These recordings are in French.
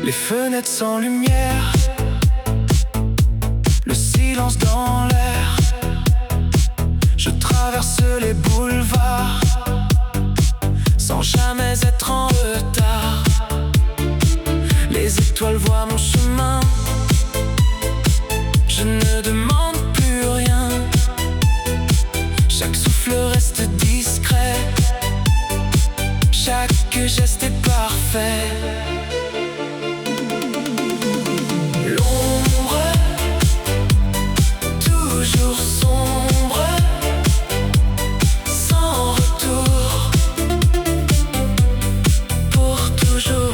Les fenêtres sans lumière, le silence dans l'air. Je traverse les boulevards sans jamais être en retard. Les étoiles voient mon chemin, je ne demande plus rien. Chaque souffle reste discret, chaque geste est parfait. L'ombre, toujours sombre, sans retour, pour toujours.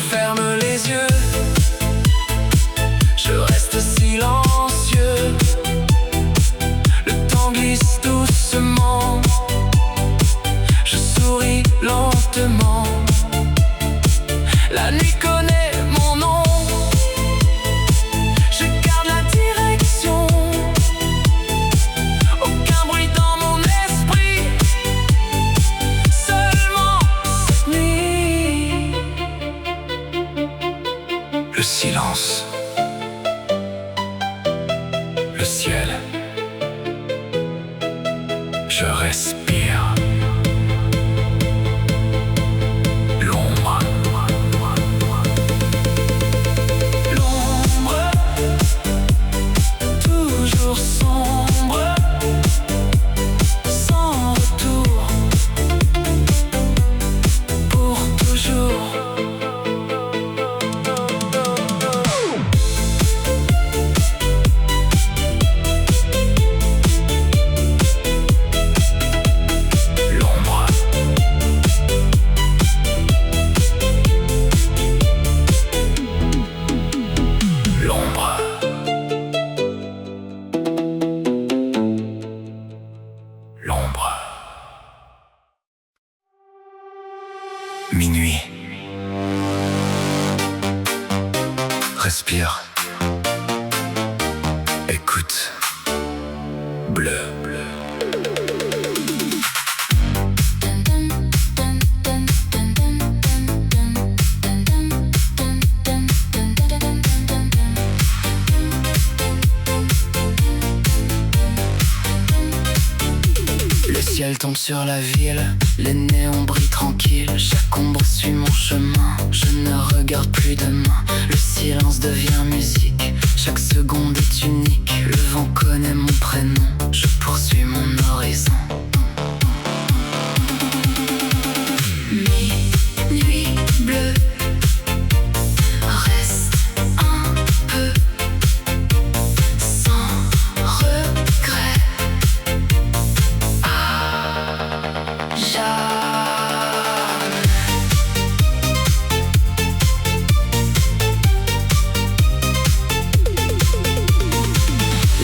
Ferme les yeux, je reste silencieux. Le temps glisse doucement, je souris lentement. La nuit connaît mon nom, je garde la direction. Aucun bruit dans mon esprit, seulement cette nuit. Le silence, le ciel, je respire. L'ombre, l'ombre, toujours sombre, sans retour, pour toujours. L'ombre. Minuit. Respire. Écoute. Bleu. Le ciel tombe sur la ville, les néons brillent tranquilles. Chaque ombre suit mon chemin, je ne regarde plus demain. Le silence devient musique, chaque seconde est unique. Le vent connaît mon prénom, je poursuis mon horizon. Minuit bleue, reste un peu, sans regret.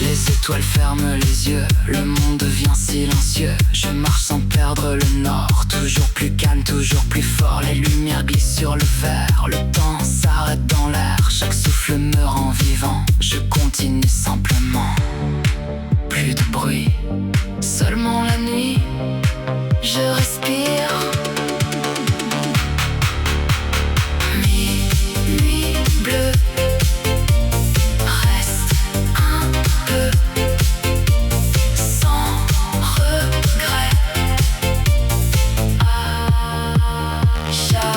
Les étoiles ferment les yeux, le monde devient silencieux. Je marche sans perdre le nord, toujours plus calme, toujours plus fort. Les lumières glissent sur le verre, le temps s'arrête dans l'air. Chaque souffle me rend vivant, je continue simplement. Plus de bruit, seulement la nuit, je respire. Minuit bleue, reste un peu, sans regret. À jamais.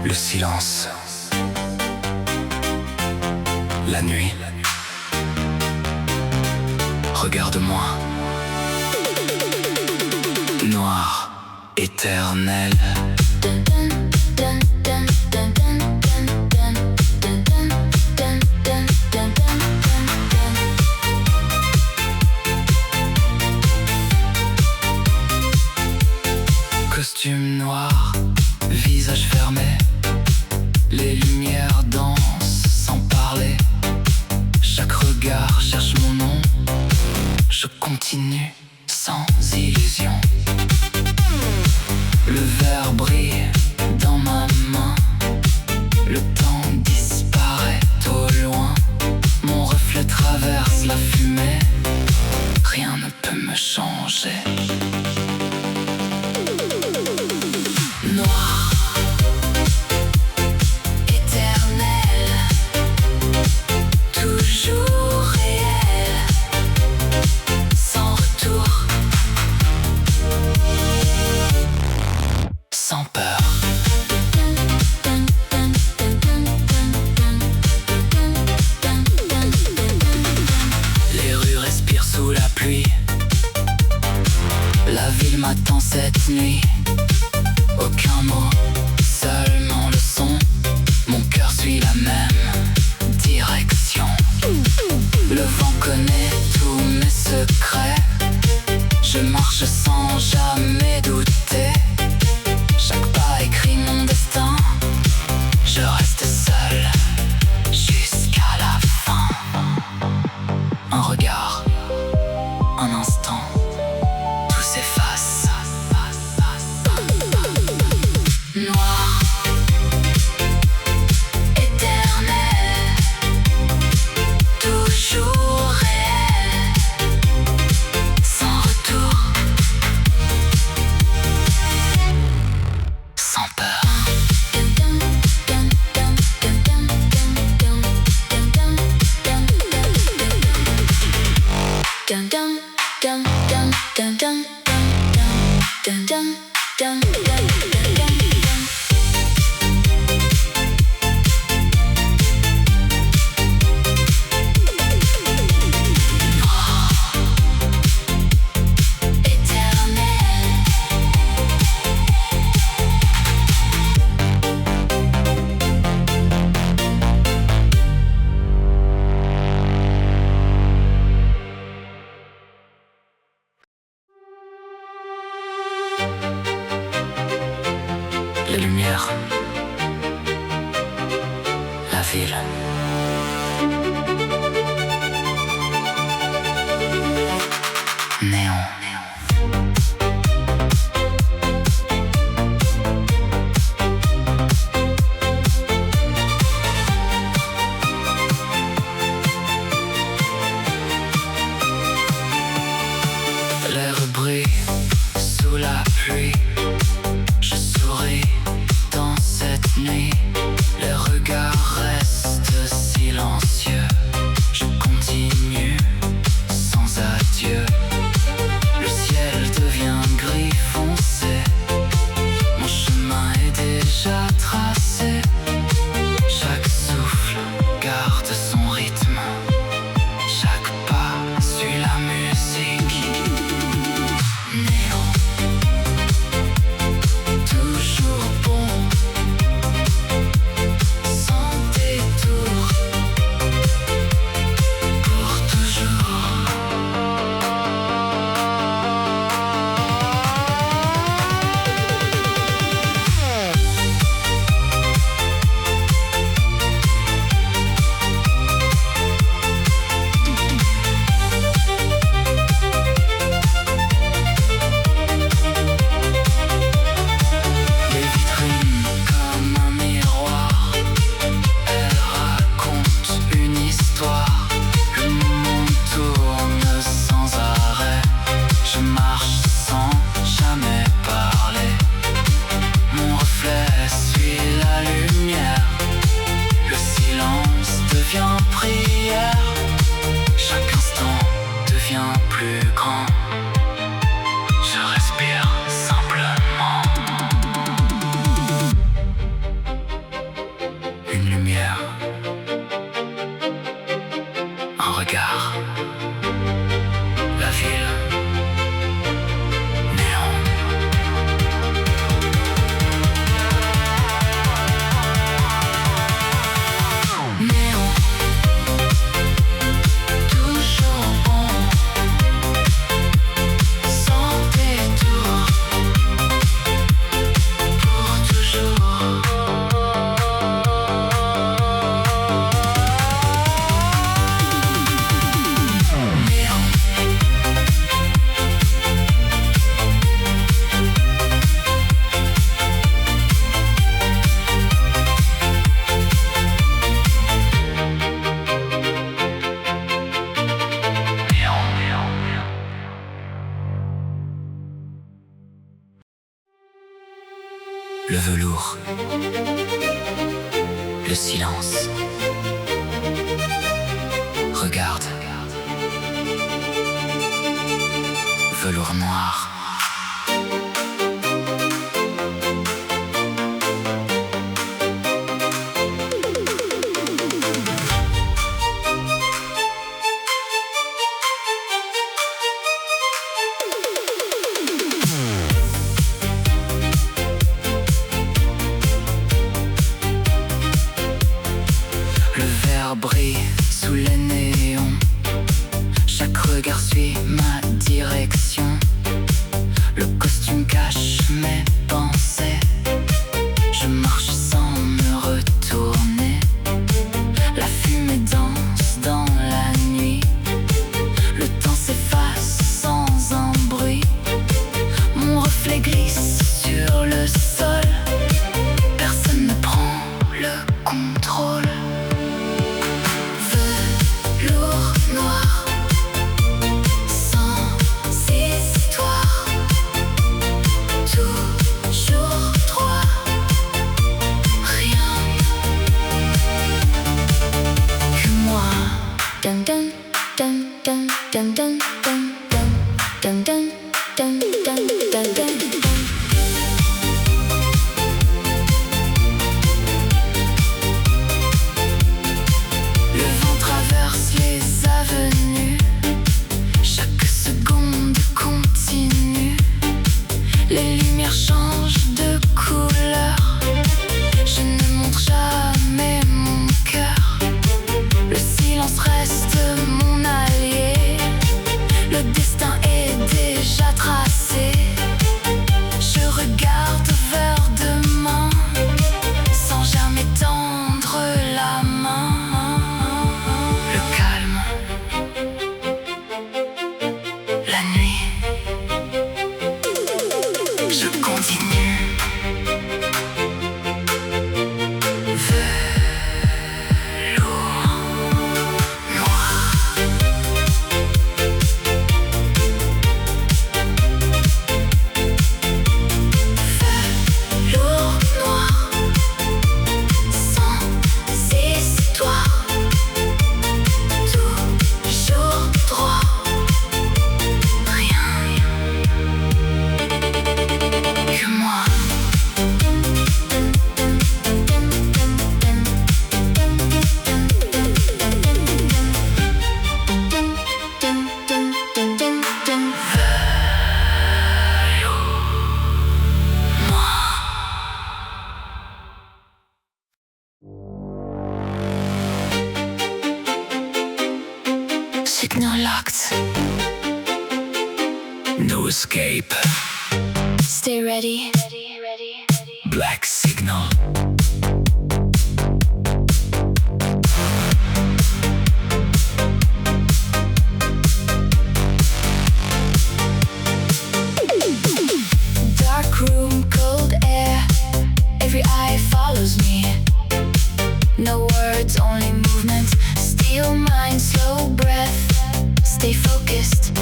Le silence. La nuit. Regarde-moi. Noir, éternel. Costume noir, visage fermé. Les lumières dansent sans parler. Chaque regard cherche mon nom. Je continue sans illusion. Le verre brille dans ma main. Le temps disparaît au loin. Mon reflet traverse la fumée. Rien ne peut me changer. Noir, éternel, toujours réel, sans retour, sans peur. Les rues respirent sous la pluie. La ville m'attend cette nuit. Aucun mot, seulement le son. Mon cœur suit la même direction. Le vent connaît tous mes secrets. Je marche sans jamais douter. Chaque pas écrit mon destin. Je reste seul jusqu'à la fin. Un regard, un instant, tout s'efface. Noir, éternel, toujours réel, sans retour, sans peur. un regard. La ville. Néon. Néon. Toujours bon. Sans détour. Pour toujours. Le velours, le silence. Regarde, velours noir. Le verre brille sous les néons. Chaque regard suit ma direction. Le costume cache mes pensées. Je marche sans me retourner. La fumée danse dans la nuit. Le temps s'efface sans un bruit. Mon reflet glisse sur le sol. Personne ne prend le contrôle. Velours noir, sans histoire, toujours droit, rien que moi. Dun dun dun dun dun dun dun dun dun dun dun dun dun. Le vent traverse les avenues. Chaque seconde continue. Les lumières changent de couleur. Je ne montre jamais mon cœur. Le silence reste mon allié. Le destin est déjà tracé. Je regarde vers demain sans jamais tendre la main. Le calme, la nuit, je continue. Velours noir. Velours noir, sans histoire, toujours droit, rien que moi. Signal locked. No escape. Stay ready. Black signal. Dark room, cold air. Every eye follows me. No words, only movement. Still mind, slow breath. Stay focused.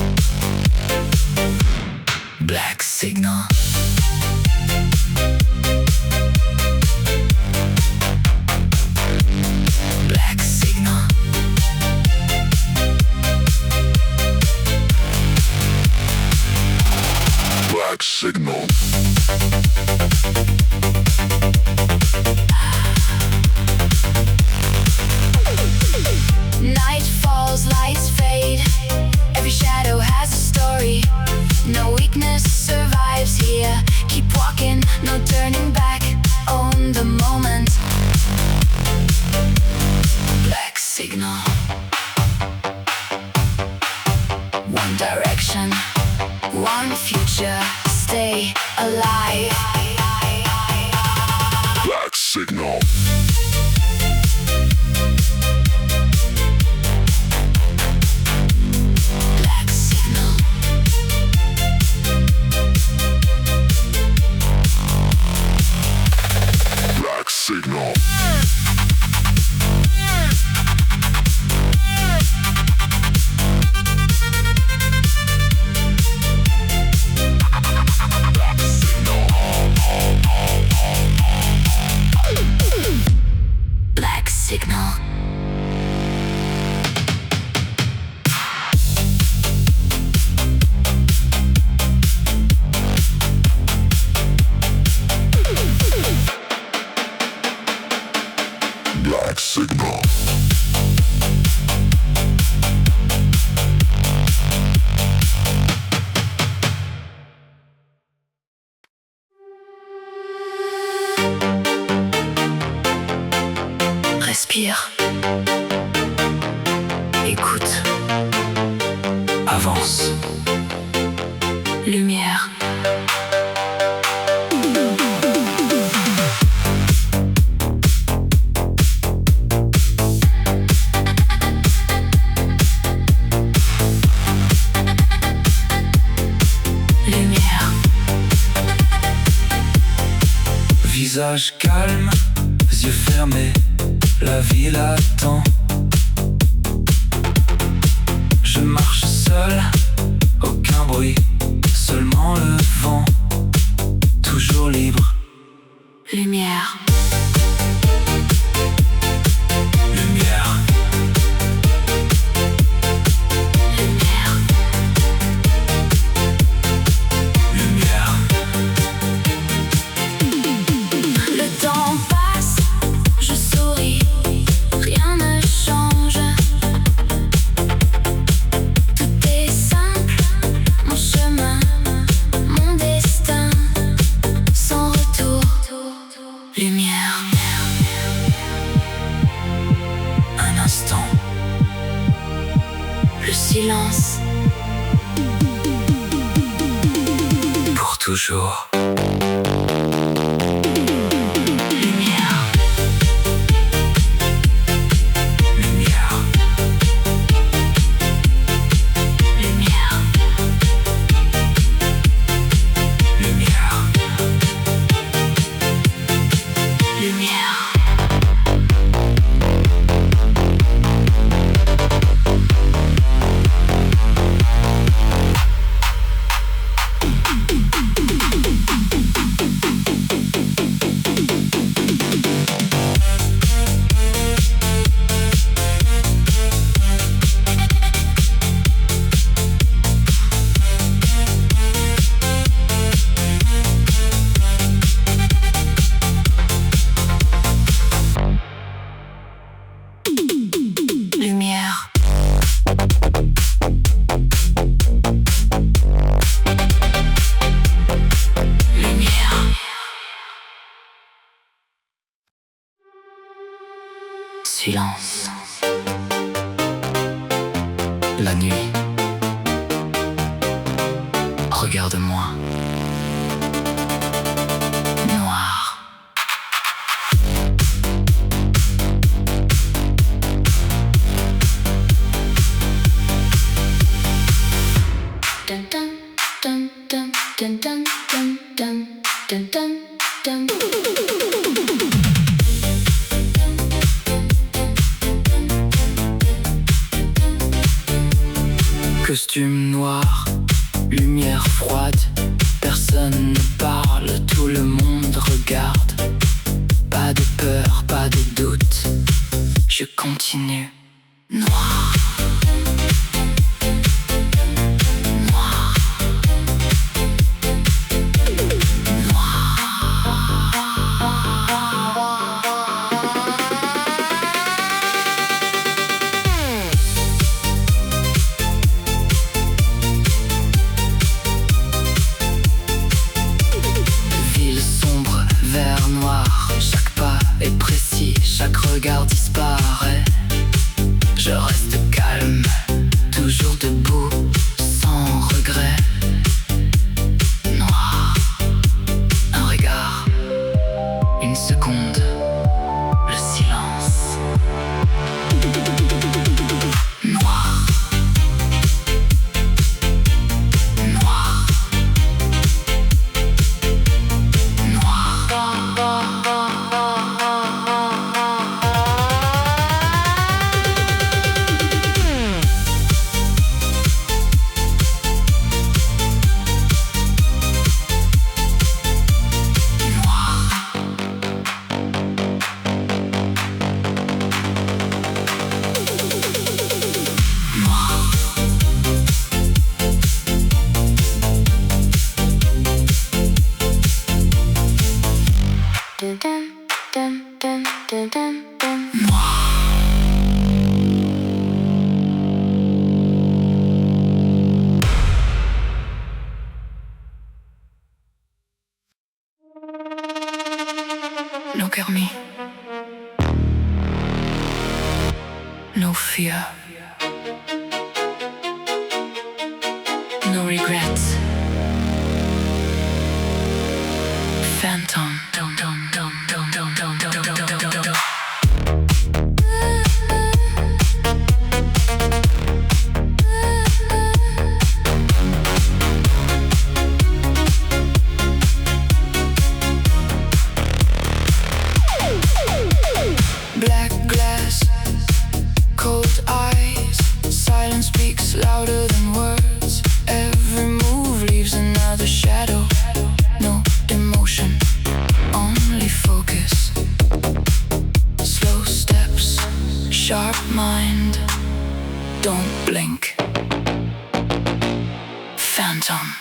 Black signal. Black signal. Black signal. Night falls those lights fade. Every shadow has a story. No weakness survives here. Keep walking, no turning back. Own the moment. Black signal. One direction, one future. Stay alive. Black signal. Black signal. Black signal. Black signal. Black signal. Respire. Écoute. Avance. Lumière. Lumière. Visage calme, yeux fermés, la ville attend. Je marche seul, aucun bruit, seulement le vent, toujours libre. Lumière. Lumière, Lumière. lumière, Le temps passe, je souris, rien ne change. Tout est simple, mon chemin, mon destin, sans retour. Lumière. un instant, Le silence. pour toujours. Lumière. Lumière, Lumière. lumière, Lumière. Lumière. Lumière. Silence. La nuit. Regarde-moi. Noir. Dun dun dun dun dun dun dun dun dun dun dun. costume noir, lumière froide, personne ne parle, tout le monde regarde. Pas de peur, pas de doute, je continue. Noir. Noir. Noir. No regrets. Phantom. Dum dum dum dum dum dum dum dum dum dum dum. Black glass, cold eyes, silence speaks louder than words. Every move leaves another shadow. No emotion, only focus. Slow steps, sharp mind, don't blink. Phantom.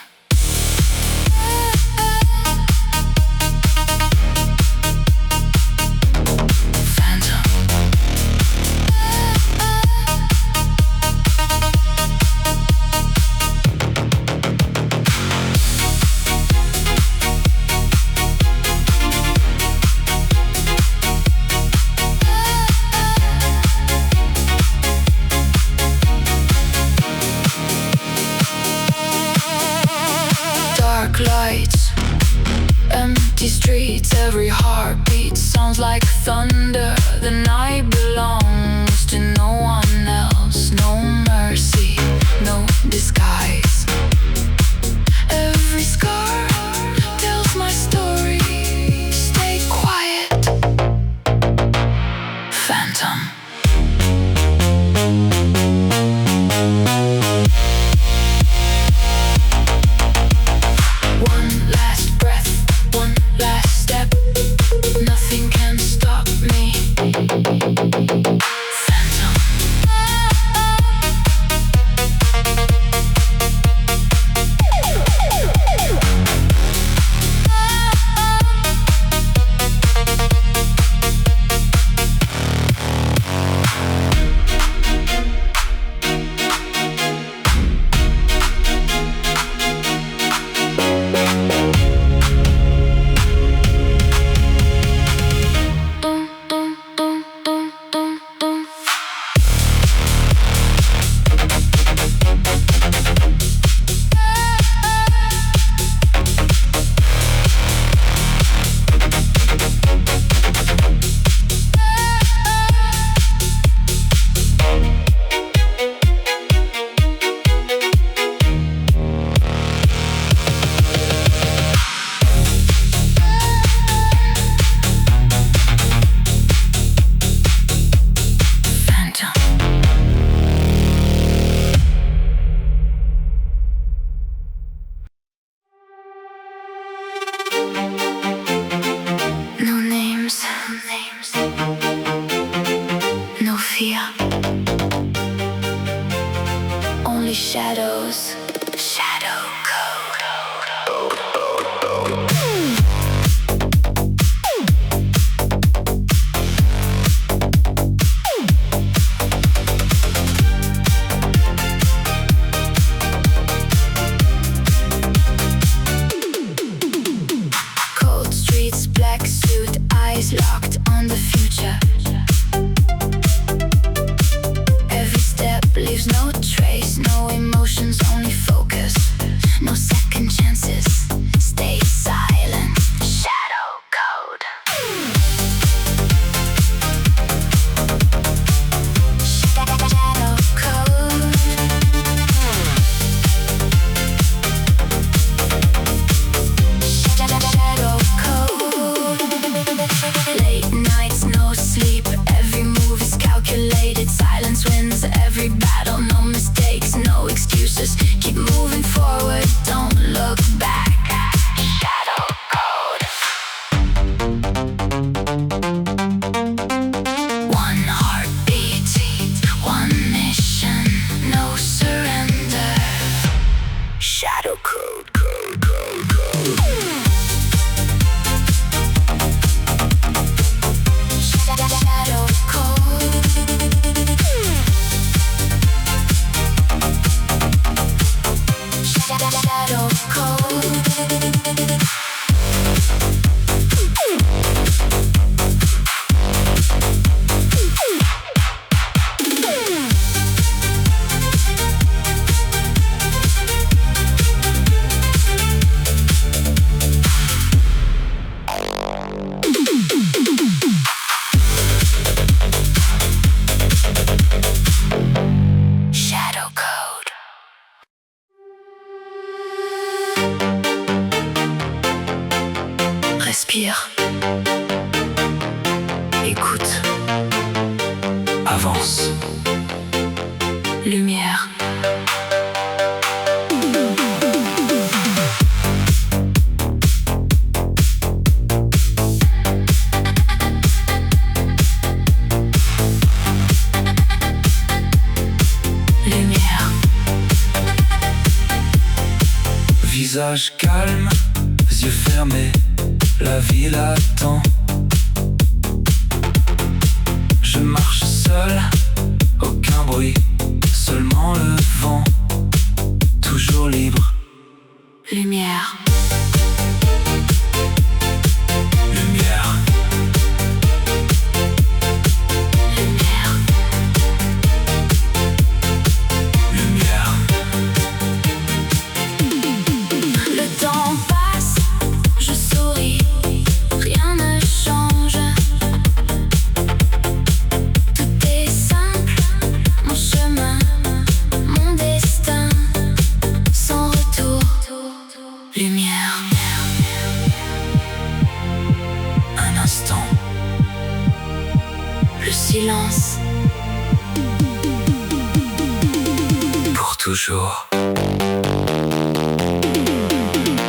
Dark lights, empty streets, every heartbeat sounds like thunder. The night belongs to no one else. No mercy, no disguise. Every scar tells my story. Stay quiet, Phantom. One last breath, one last step. Nothing can stop me. Phantom. Dum dum dum dum dum dum. Phantom. No names, no fear. Only shadows. Shadow code. Cold streets, black suit, eyes locked on the future. Every step leaves no trace, no emotions, only focus. No second chances, stay silent. Shadow code. Shadow code. Shadow code. Late nights, no sleep. Every move is calculated. Silence wins every battle. No mistakes, no excuses. Keep moving forward, don't look back. Shadow code. One heartbeat, one mission, no surrender. Shadow code, code, code, code. Shadow code. Shadow Respire. Écoute. Avance. Lumière. Lumière. Visage calme, yeux fermés, la ville attend. Je marche seul, aucun bruit, seulement le vent, toujours libre. Lumière. Lumière. Lumière. Lumière. Le temps passe, je souris, rien ne change. Tout est simple, mon chemin, mon destin, sans retour. Lumière. Un instant. Le silence. Pour toujours.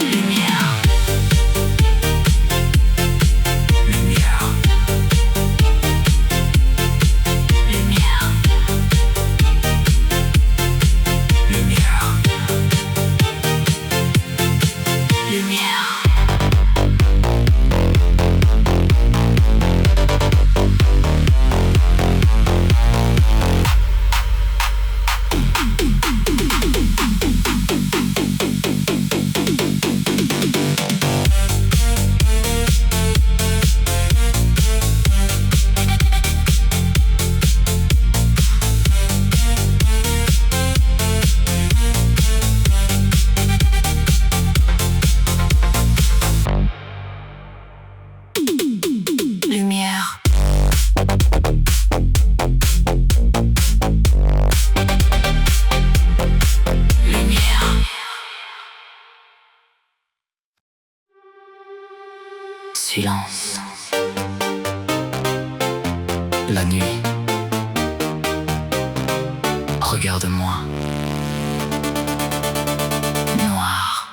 Lumière. Lumière. Lumière. Lumière. Lumière. Lumière. Lumière. Silence. La nuit. Regarde-moi. Noir.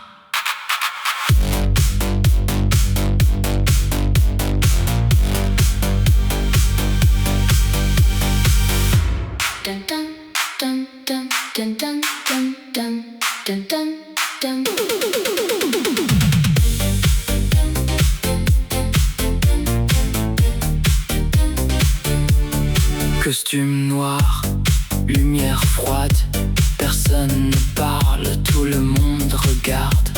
Dun dun dun dun dun dun dun dun dun dun dun. Costume noir, lumière froide, personne ne parle, tout le monde regarde.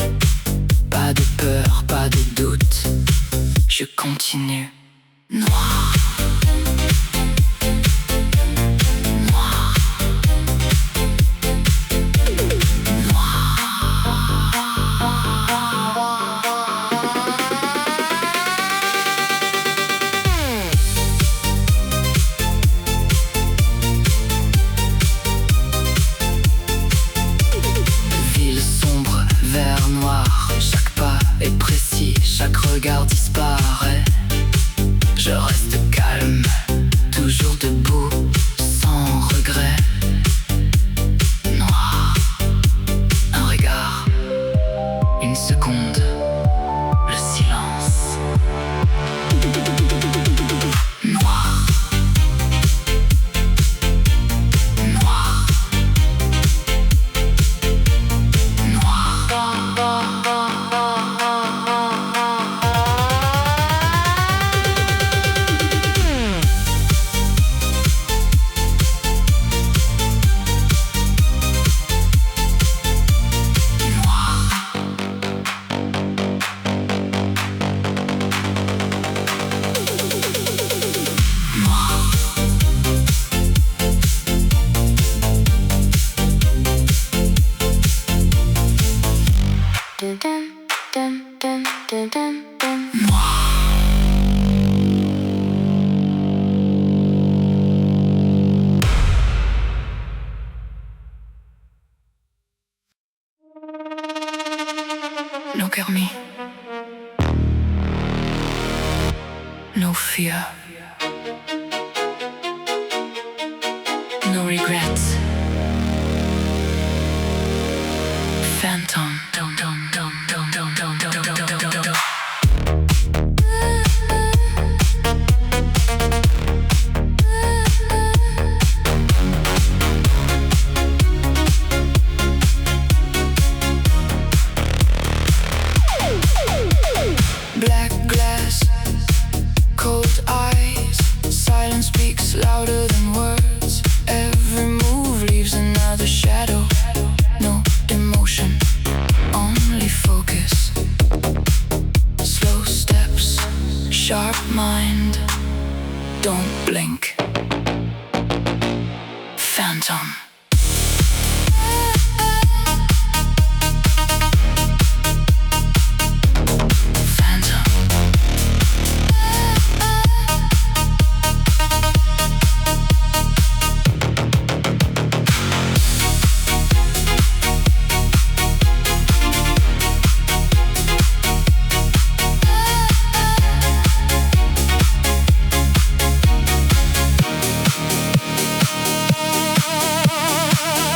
Pas de peur, pas de doute, je continue. Noir. Noir. Ville sombre, vert noir, chaque pas est précis, chaque regard disparaît. Je reste calme, toujours debout, sans regret. Noir, un regard, une seconde, le silence. Noir. Noir. Dun dun dun dun dun dun dun. Look at me. fear, no regrets. Phantom. Black glass, cold eyes, silence speaks louder than words. Every move leaves another shadow. No emotion, only focus. Slow steps, sharp mind, don't blink. Phantom.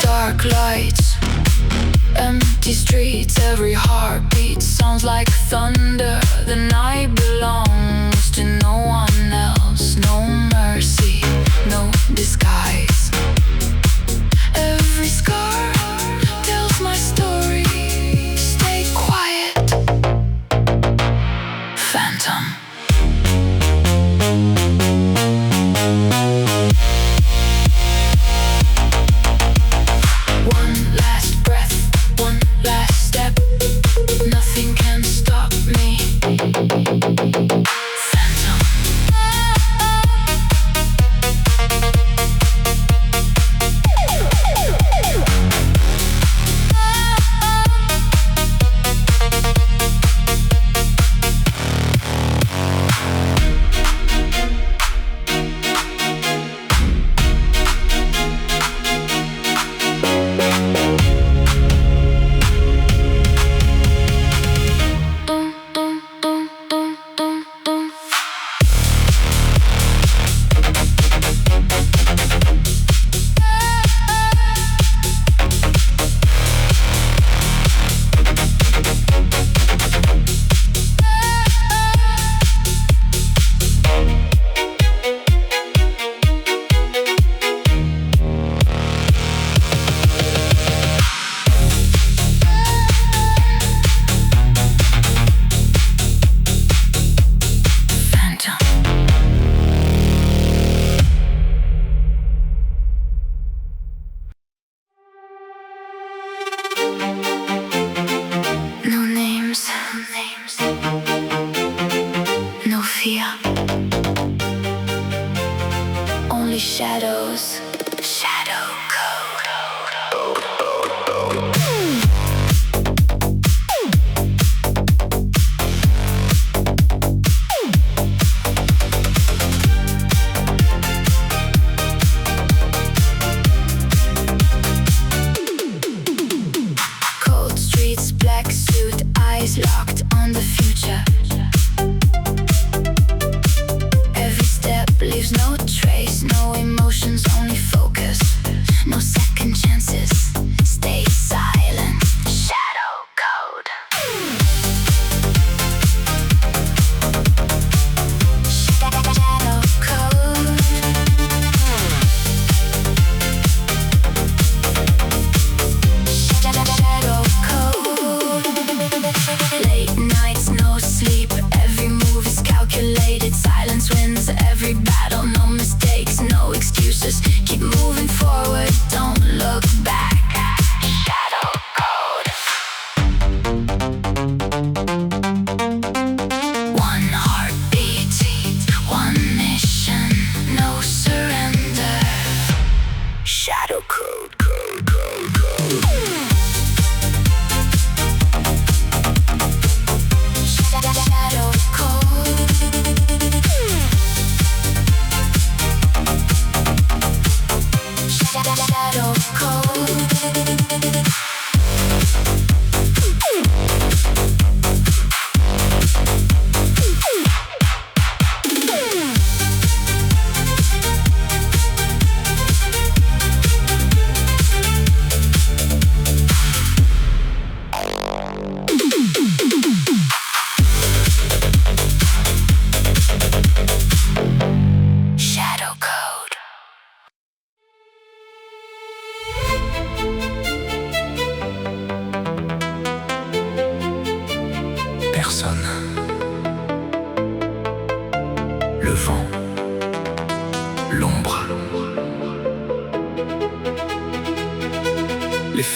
Dark lights, empty streets, every heartbeat sounds like thunder. The night belongs to no one else. No mercy, no disguise. Every scar tells my story. Stay quiet, Phantom. One last breath, one last step. Nothing can stop me. Phantom. No names, no fear, only shadows. Shadow code. Cold streets, black suit, eyes locked on the future. Every step leaves no trace, no emotions, only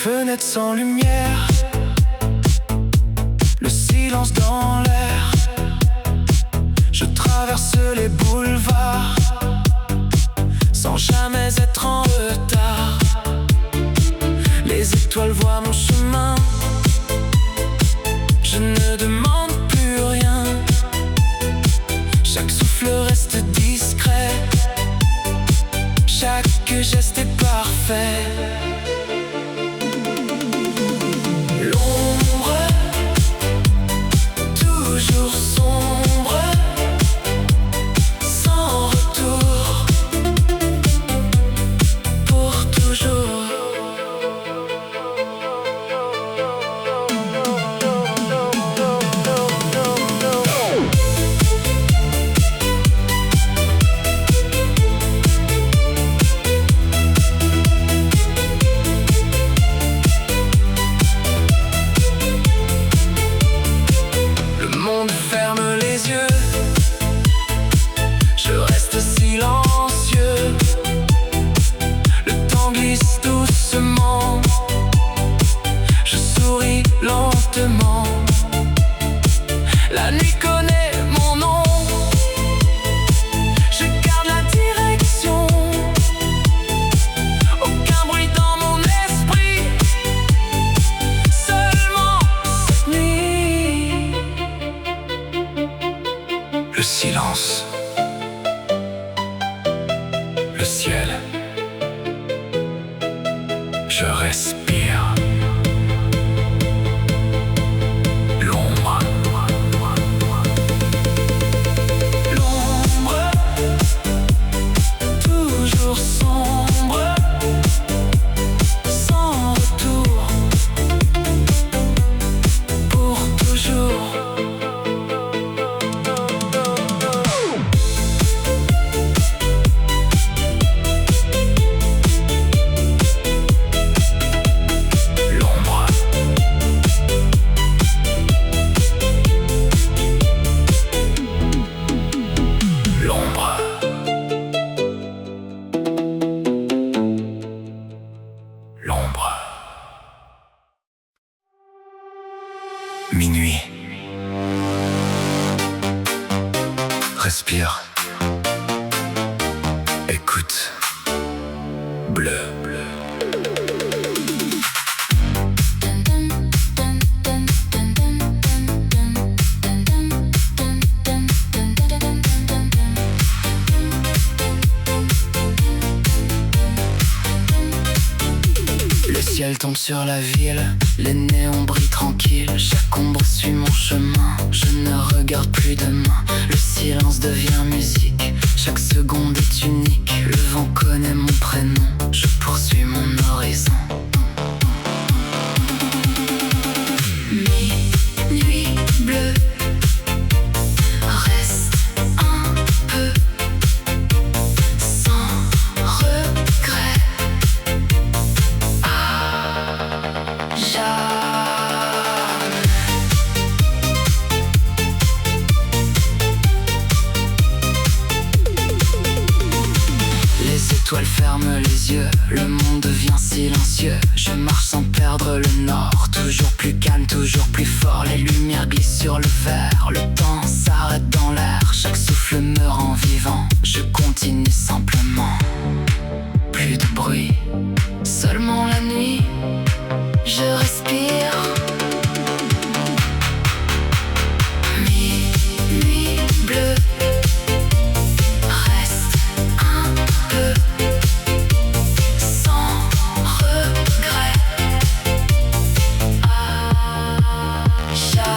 fenêtres sans lumière, le silence dans l'air. Je traverse les boulevards sans jamais être en retard. Les étoiles voient mon chemin, je ne demande plus rien. Chaque souffle reste discret, chaque geste est parfait. L'ombre, toujours sombre, sans retour, pour toujours. Ferme les yeux, je reste silencieux. Le temps glisse doucement, je souris lentement. La nuit connaît mon nom, je garde la direction. Aucun bruit dans mon esprit, seulement cette nuit. Le silence, le ciel, je respire. L'ombre, l'ombre, toujours sombre, sans retour, pour toujours. L'ombre. Minuit. Respire. Écoute. Bleu. Le ciel tombe sur la ville, les néons brillent tranquilles. Chaque ombre suit mon chemin, je ne regarde plus demain. Le silence devient musique, chaque seconde est unique. Le vent connaît mon prénom, je poursuis mon horizon. Minuit bleue, reste un peu, sans regret. Les étoiles ferment les yeux, le monde devient silencieux. Je marche sans perdre le nord, toujours plus calme, toujours plus fort. Les lumières glissent sur le verre, le temps s'arrête dans l'air. Chaque souffle me rend vivant, je continue simplement. Plus de bruit, seulement la nuit, je respire. Minuit bleue, reste un peu, sans regret. Jamais.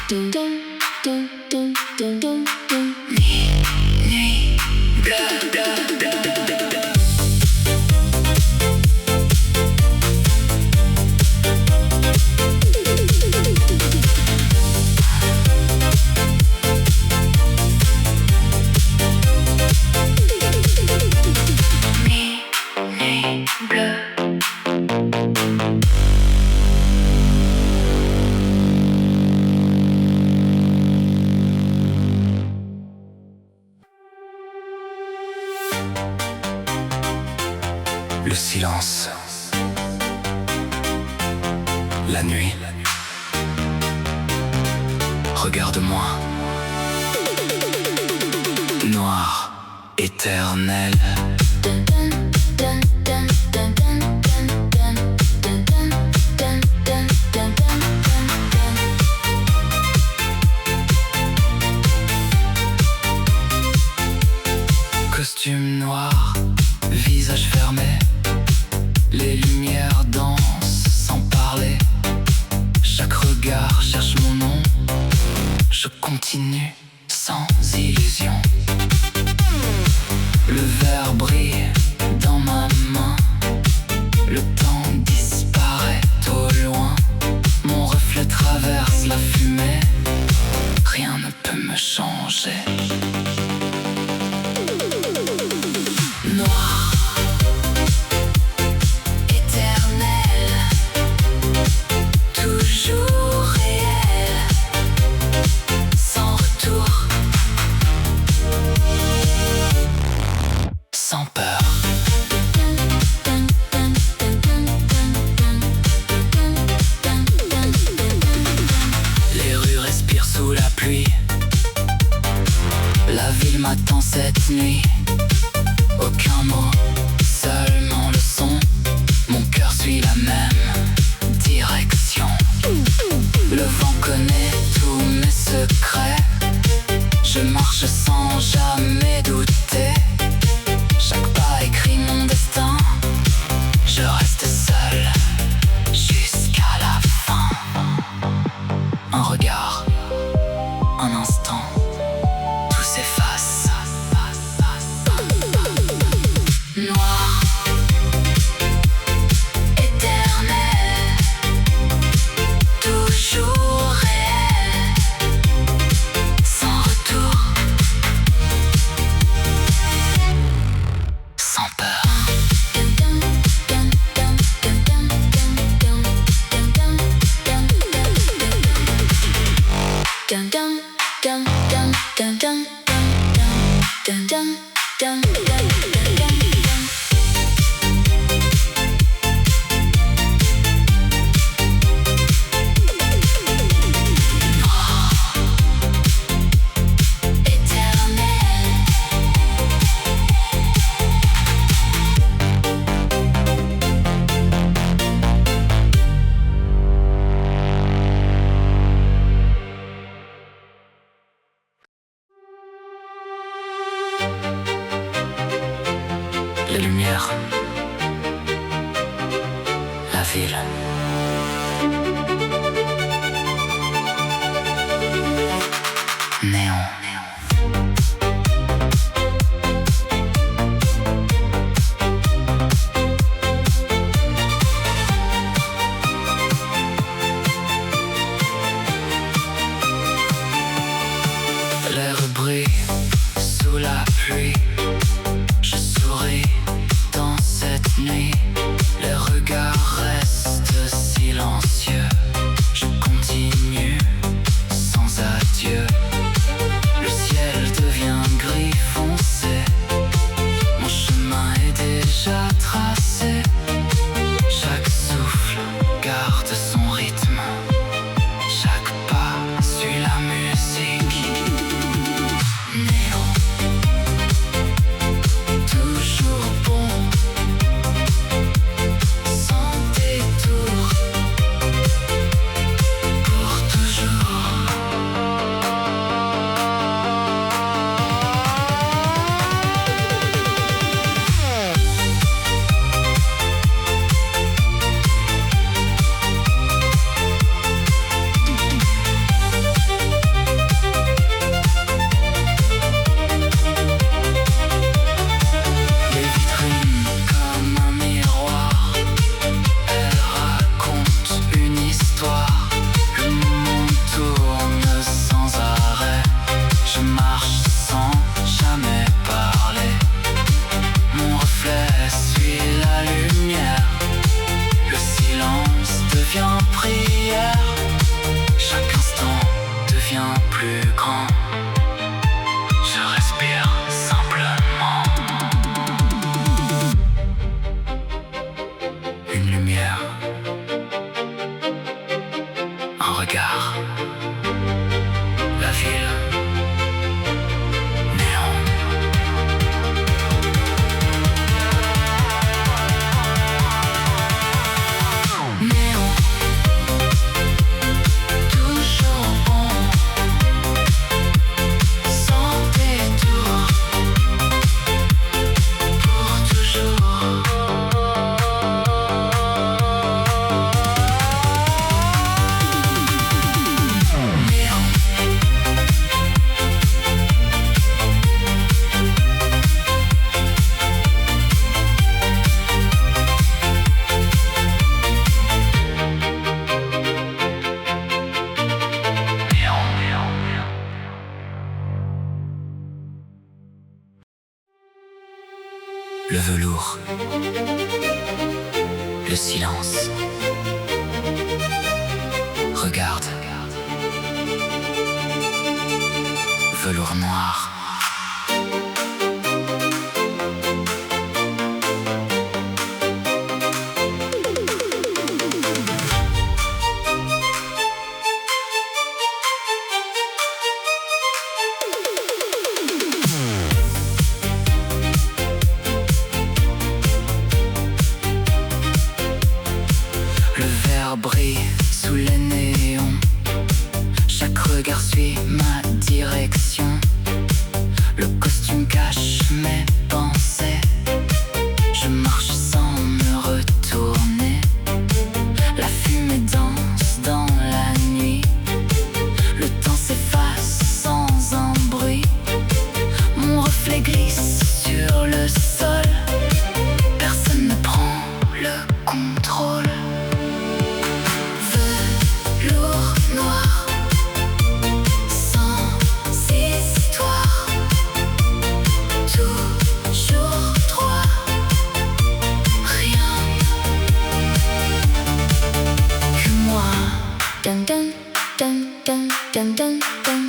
Dun, dun, dun, dun, dun, dun, dun. Nuit bleue, bleue, bleue. Le silence. La nuit. Regarde-moi. Noir, éternel. Costume noir, visage fermé. Les lumières dansent sans parler. Chaque regard cherche mon nom. Je continue sans illusion. Le verre brille dans ma main. Le temps disparaît au loin. Mon reflet traverse la fumée. Rien ne peut me changer. Noir, éternel, toujours réel, sans retour, sans peur. Les rues respirent sous la pluie. La ville m'attend cette nuit. Aucun mot, seulement le son. Mon cœur suit la même direction. Le vent connaît tous mes secrets. Je marche sans jamais douter. Chaque pas écrit mon destin. Je reste seul jusqu'à la fin. Un regard, un instant, tout s'efface. Noir, éternel, toujours réel, sans retour, sans peur. Les lumières, la ville. Néon. L'air brille sous la pluie. Je souris dans cette nuit. Les regards restent Le velours, le silence. Regarde, velours noir. Le verre brille sous les néons. Chaque regard suit ma direction. Le costume cache mes pensées. Je marche sans me retourner. La fumée danse dans la nuit. Le temps s'efface sans un bruit. Mon reflet glisse sur le sol. Personne ne prend le contrôle. Velours noir, sans histoire, toujours droit, rien que moi. Dun dun dun dun dun dun dun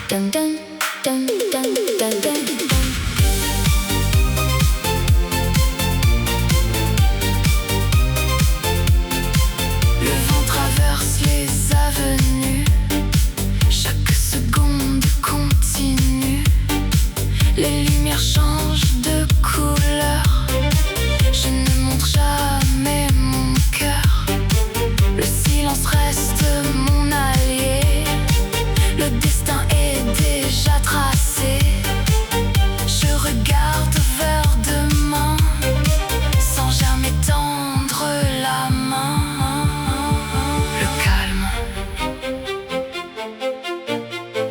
dun dun dun dun dun dun. Le vent traverse les avenues. Chaque seconde continue. Les lumières changent de couleur. Je ne montre jamais mon cœur. Le silence reste mon allié. Le destin est déjà tracé. Je regarde vers demain sans jamais tendre la main. Le calme,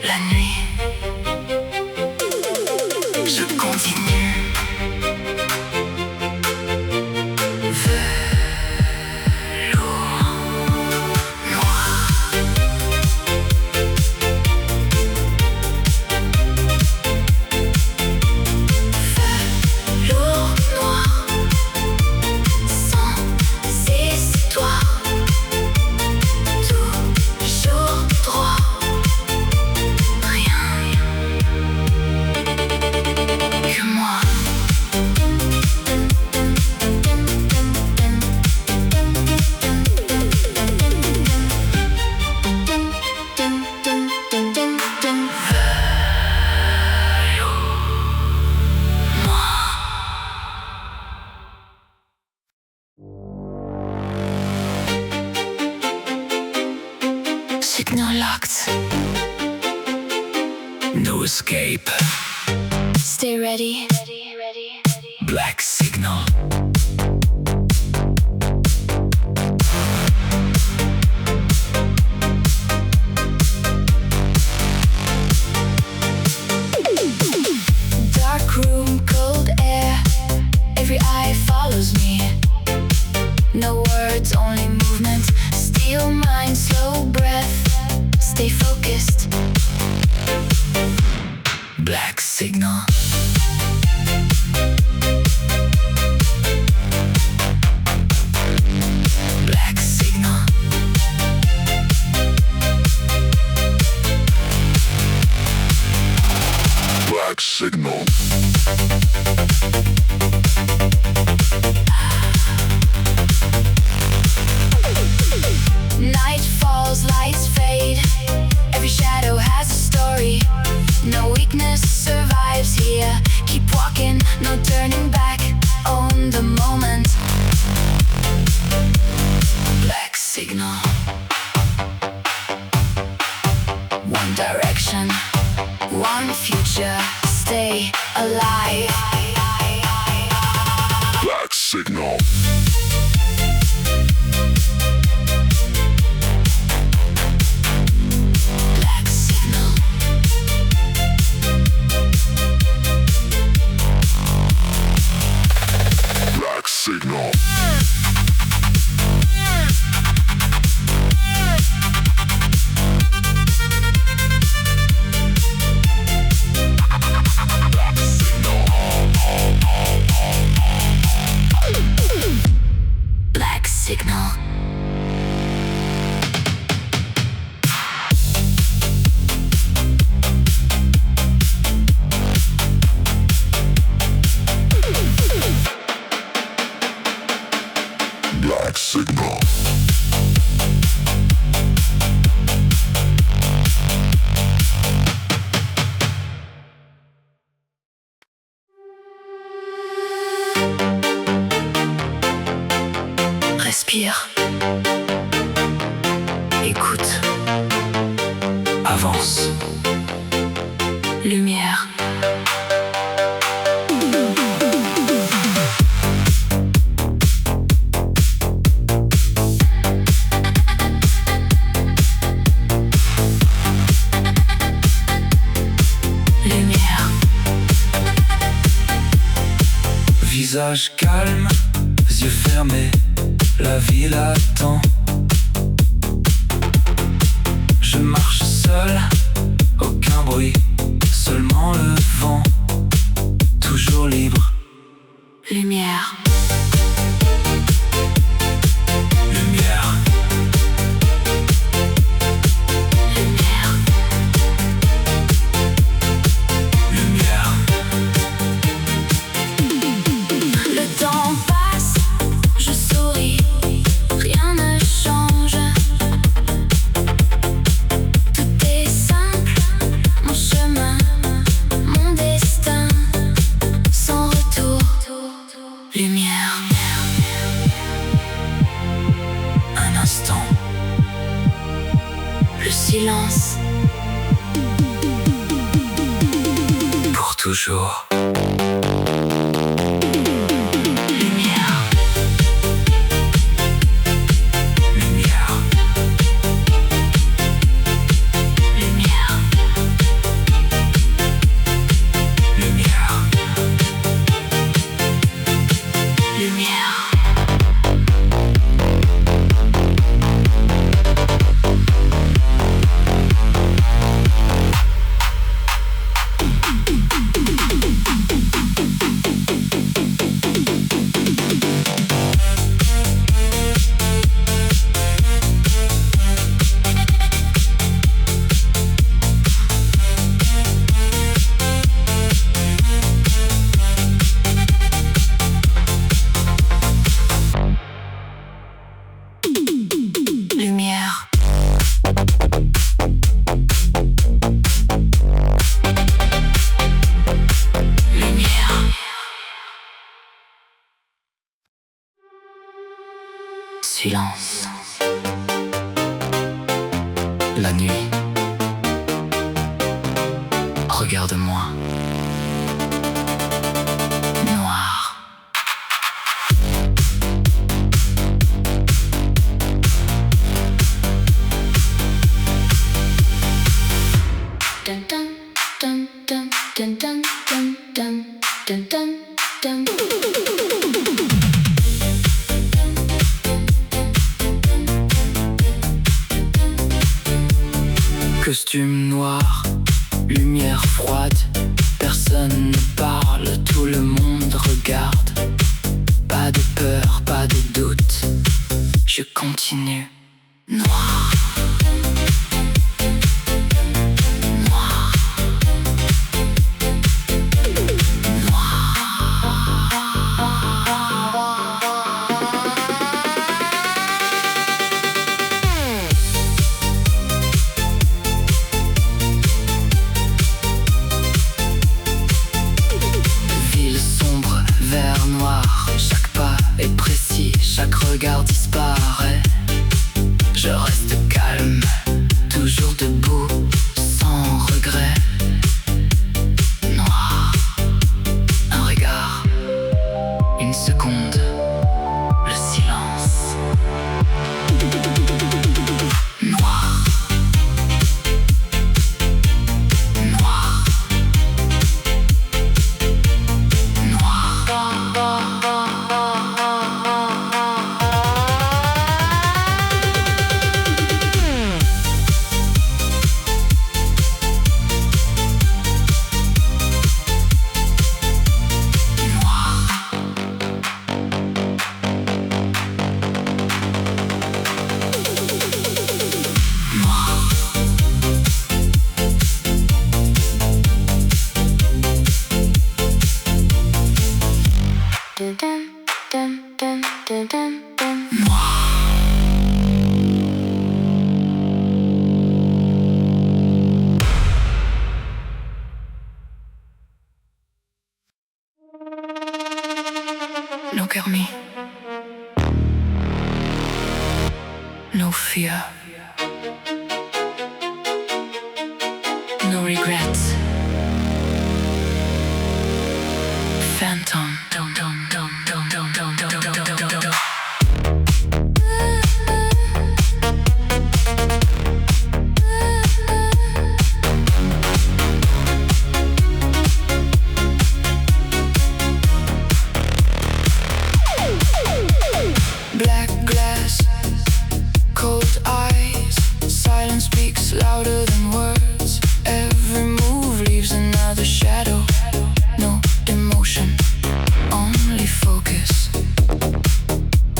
la nuit, je continue. Velours noir. Velours noir, sans histoire, toujours droit, rien que moi. Signal locked. No escape. Stay ready. Black signal. Dark room, cold air. Every eye follows me. No words, only movement. Still mind, slow breath. Stay focused. Black signal. Black signal. Black signal. Night falls, lights fade. Every shadow has a story. No weakness survives here. Keep walking, no turning back. Own the moment. Black signal. One direction, one future. Stay alive. Black signal. Black signal. Black signal. Black signal. Respire. Écoute. Avance. Lumière. Lumière. Visage calme, yeux fermés, la ville attend. Je marche seul, aucun bruit, seulement le vent, toujours libre. Lumière. Lumière. Lumière. Lumière. Le temps passe, je souris, rien ne change. Tout est simple, mon chemin, mon destin, sans retour. Lumière. Un instant. Le silence. Pour toujours. Lumière. Lumière. Lumière. Lumière. Lumière. Lumière. Lumière. Silence. La nuit. Regarde-moi. Noir. Dun dun dun dun dun dun dun dun dun dun dun. Costume noir, lumière froide, personne ne parle, tout le monde regarde. Pas de peur, pas de doute, je continue. Noir. Noir. Ville sombre, vert noir, chaque pas est précis, chaque regard disparaît. Je reste calme, toujours debout, sans regret. Noir, un regard, une seconde, le silence. Noir. Noir. Dun dun dun dun dun dun dun. Look at me. no fear, no regrets. Phantom. Black glass, cold eyes, silence speaks louder than words. Every move leaves another shadow. No emotion, only focus.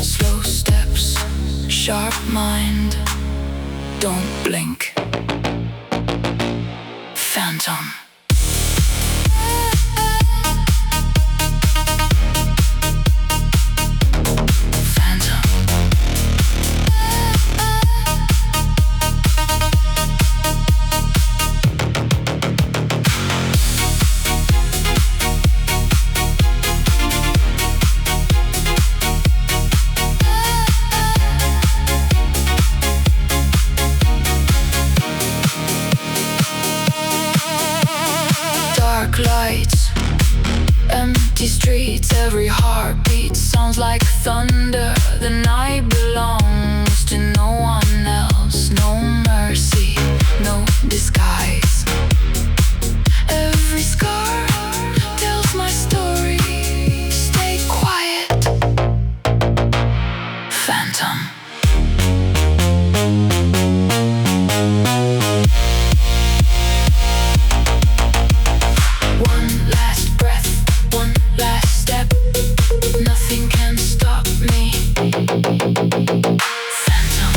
Slow steps, sharp mind, don't blink. Phantom. Dark lights, empty streets, every heartbeat sounds like thunder. The night belongs to no one else. No mercy, no disguise. Every scar tells my story. Stay quiet, Phantom. One last breath, one last step. Nothing can stop me. Phantom.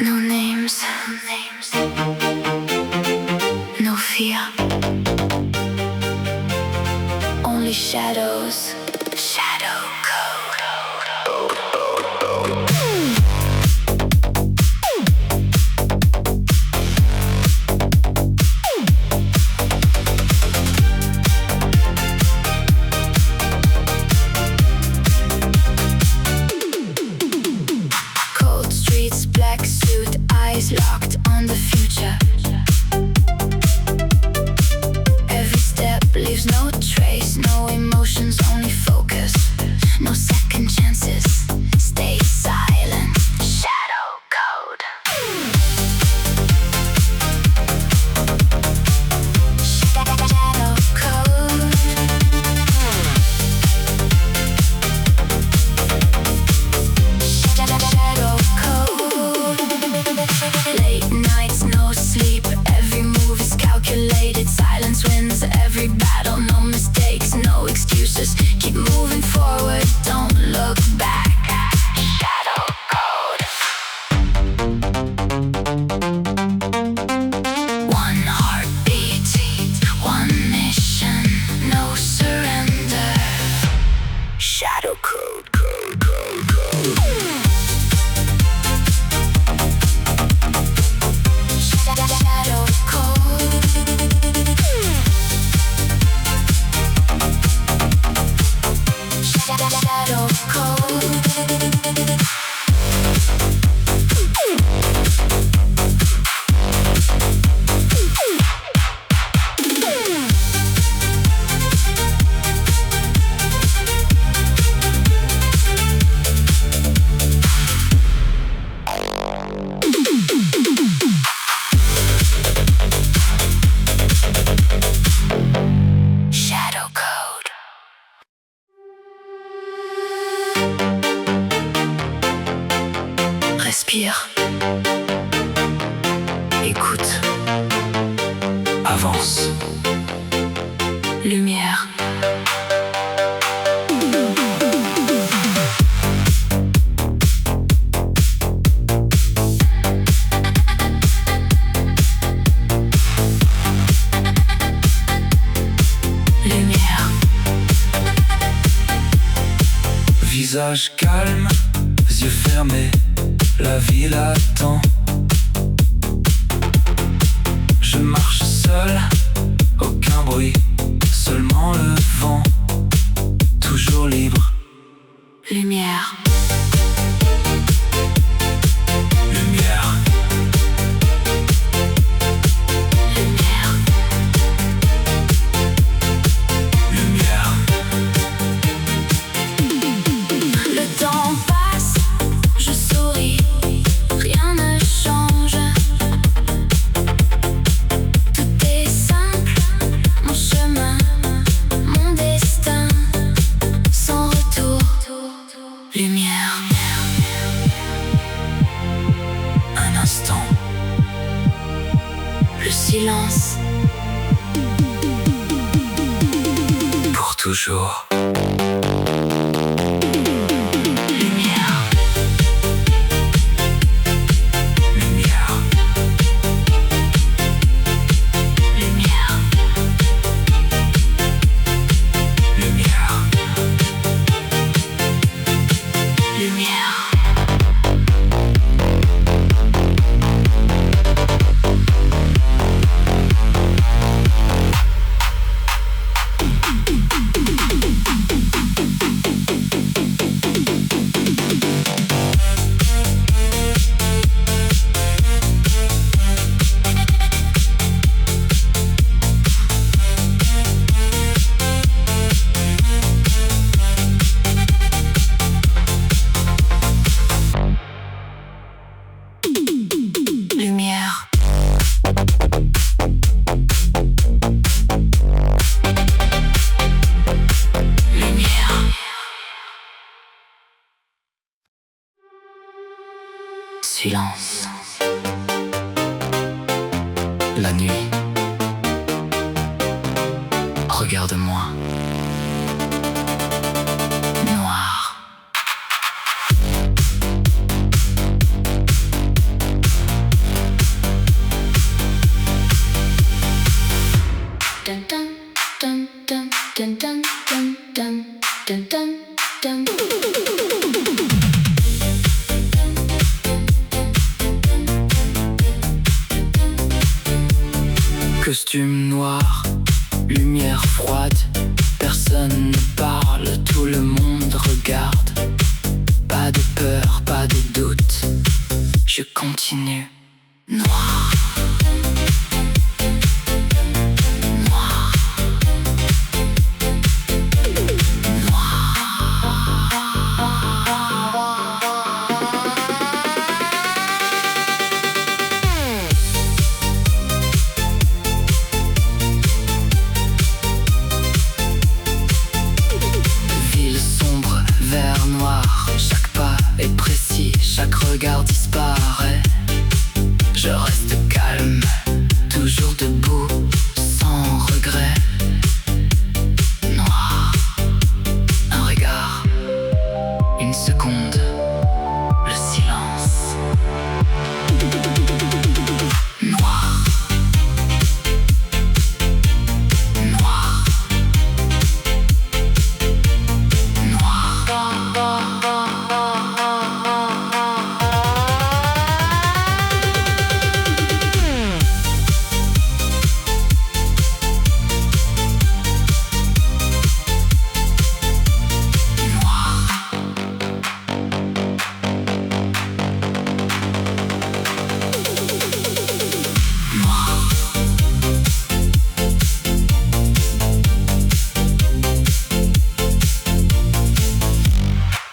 No names, no fear, only shadows, shadow code. Cold streets, black suit, eyes locked on the future. Every step leaves no trace, no emotions, only focus. No second chances, stay silent. Shadow code. Shadow code. Shadow code. Late nights, no sleep. Every move is calculated. Silence wins every battle. No mistakes, no excuses. Keep moving forward, don't look back. Shadow code. One heartbeat, one mission, no surrender. Shadow code, code, code, code. Shadow code. Shadow code. Respire. Écoute. Avance. Lumière. Lumière. Visage calme, yeux fermés, la ville attend. Je marche seul, aucun bruit, seulement le vent, toujours libre. Lumière. Lumière. Lumière. Lumière. Le temps passe, je souris, rien ne change. Tout est simple, mon chemin, mon destin, sans retour. Lumière. Un instant. Le silence. Pour toujours. Lumière. Lumière. Lumière. Lumière. Lumière. Lumière. Lumière. Silence. La nuit. Regarde-moi. Noir. Dun dun dun dun dun dun dun dun dun dun dun. Costume noir, lumière froide, personne ne parle, tout le monde regarde. Pas de peur, pas de doute, je continue. Noir. Noir. Ville sombre, vert noir, chaque pas est précis, chaque regard disparaît. Je reste calme, toujours debout, sans regret. Noir, un regard, une seconde, le silence. Noir. Noir.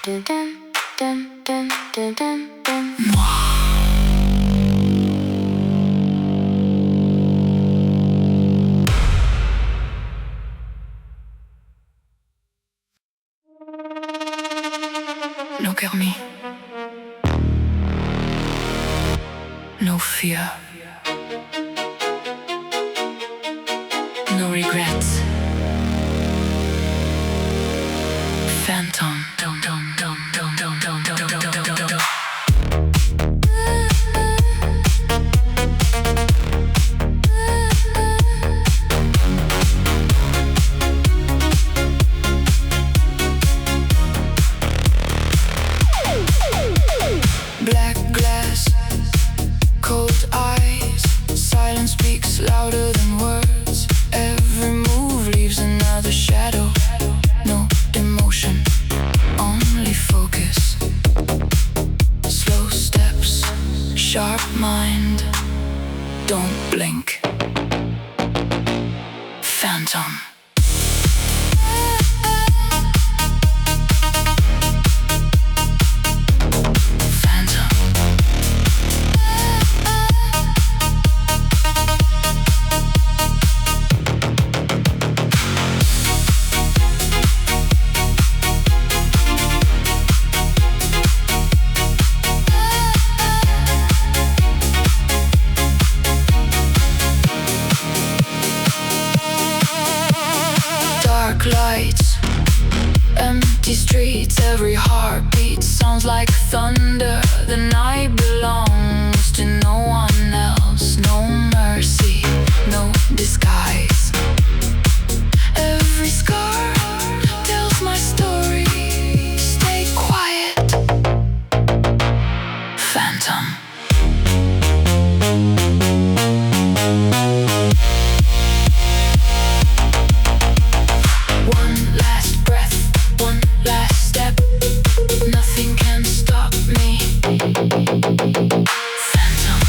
Dun dun dun dun dun dun dun. Look at me. no fear, no regrets. Phantom. Black glass, cold eyes, silence speaks louder than words. Every move leaves another shadow. No emotion, only focus. Slow steps, sharp mind, don't blink. Phantom. Dark lights, empty streets, every heartbeat sounds like thunder. The night belongs to no one else. No mercy, no disguise. Every scar tells my story. Stay quiet, Phantom. One last breath, one last step. Nothing can stop me. Phantom.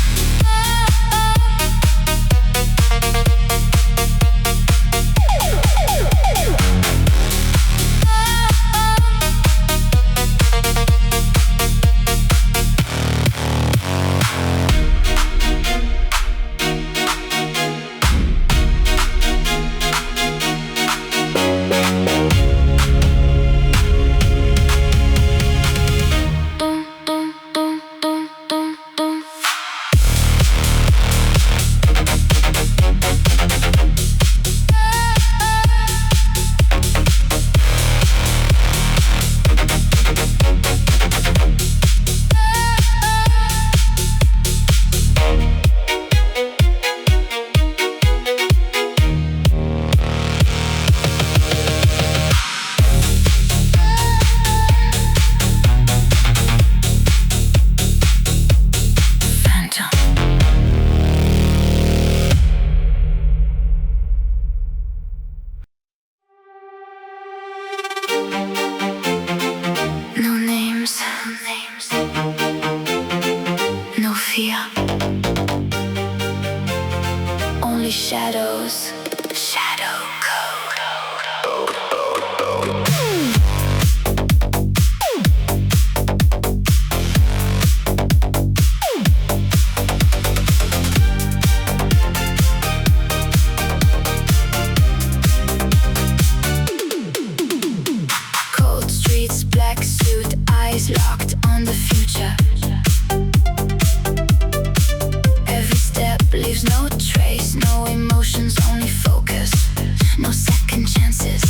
No names, no fear, only shadows, shadow code. Cold streets, black suit, eyes locked on the future. Every step leaves no trace, no emotions, only focus. No second chances,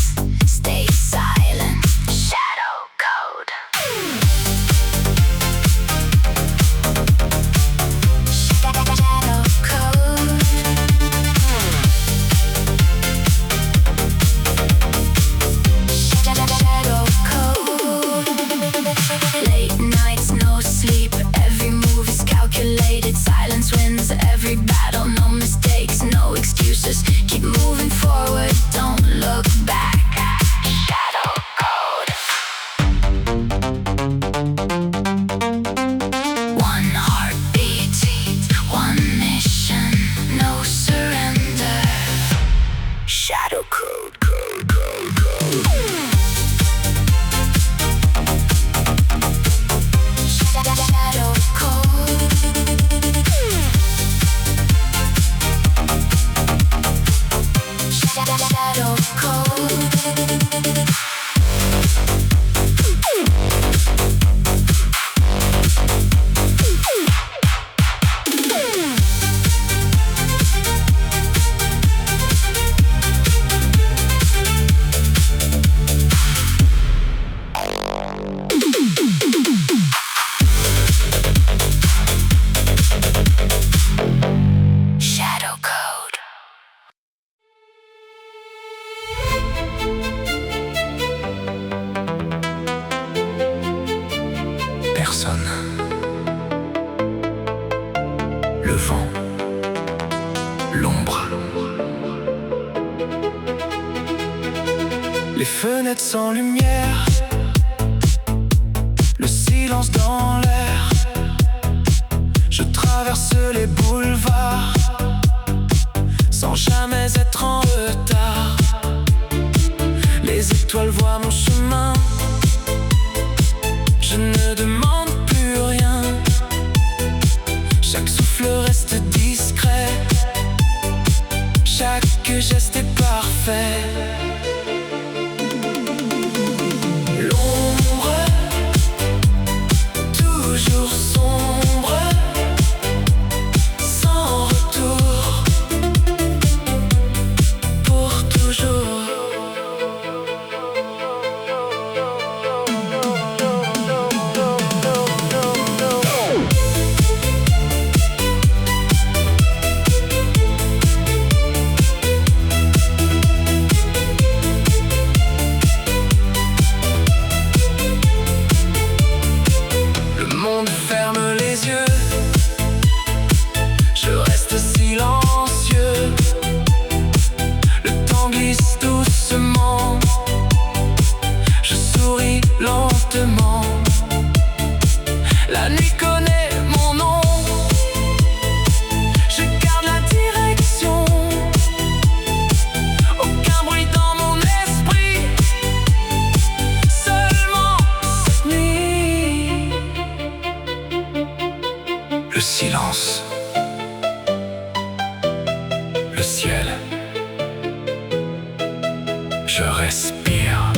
stay silent. Shadow code. Shadow code. Shadow code. Late night. personne. Le vent, l'ombre. Les fenêtres sans lumière, le silence dans l'air. Je traverse les boulevards sans jamais être en retard. Les étoiles voient mon chemin. Je ne demande plus rien. Chaque souffle reste discret. Chaque geste est parfait. L'ombre, toujours sombre, sans retour, pour toujours. La nuit connaît mon nom. Je garde la direction. Aucun bruit dans mon esprit. Seulement cette nuit. Le silence. Le ciel. Je respire.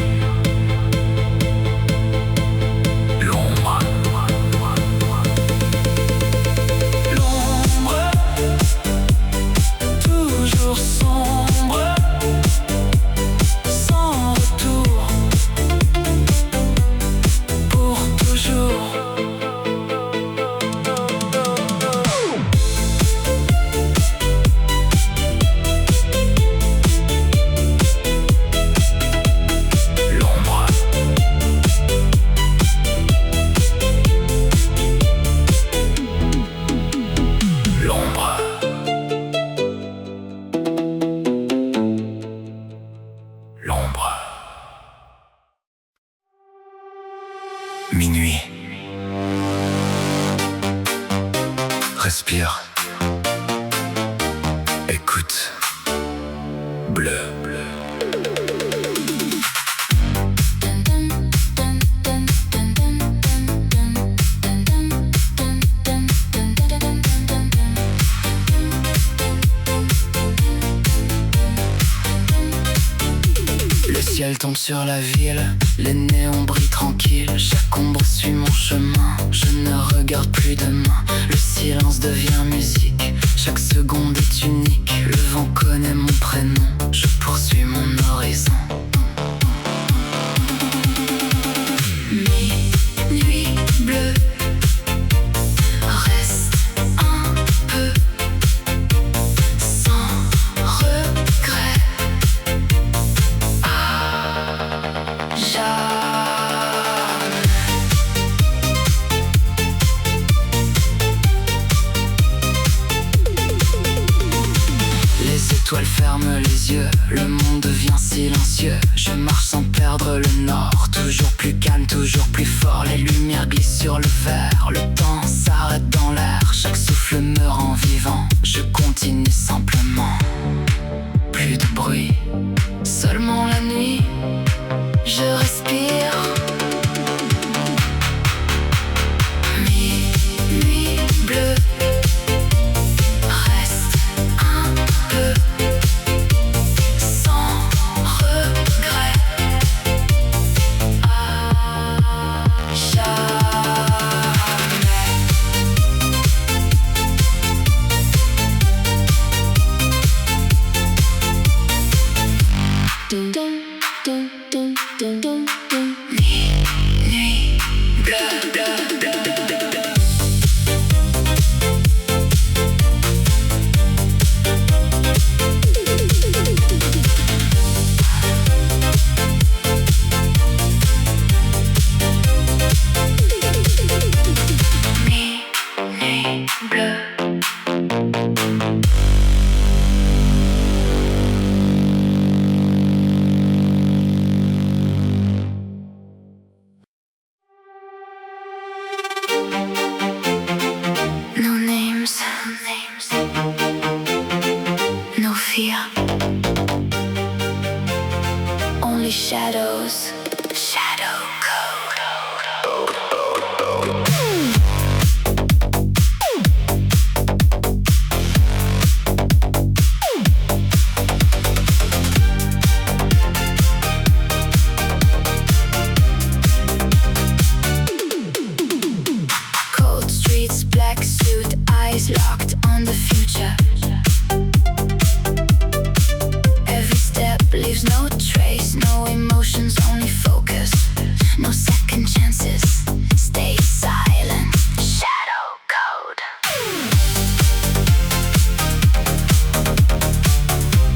Minuit. Respire. Écoute. Bleu. Le ciel tombe sur la ville, les néons brillent tranquilles. Chaque ombre suit mon chemin, je ne regarde plus demain. Le silence devient musique, chaque seconde est unique. Le vent connaît mon prénom, je poursuis mon horizon. Minuit bleue, reste un peu, sans regret. Les étoiles ferment les yeux, le monde devient silencieux. Je marche sans perdre le nord, toujours plus calme, toujours plus fort. Les lumières glissent sur le verre, le temps s'arrête dans l'air. Chaque souffle me rend vivant, je continue simplement. Plus de bruit, seulement la nuit, je respire. Minuit bleue, reste un peu, sans regret. À jamais. No names, no fear, only shadows, shadow code. Cold streets, black suit, eyes locked on the future. Every step leaves no trace, no emotions, only focus. No second chances, stay silent. Shadow code.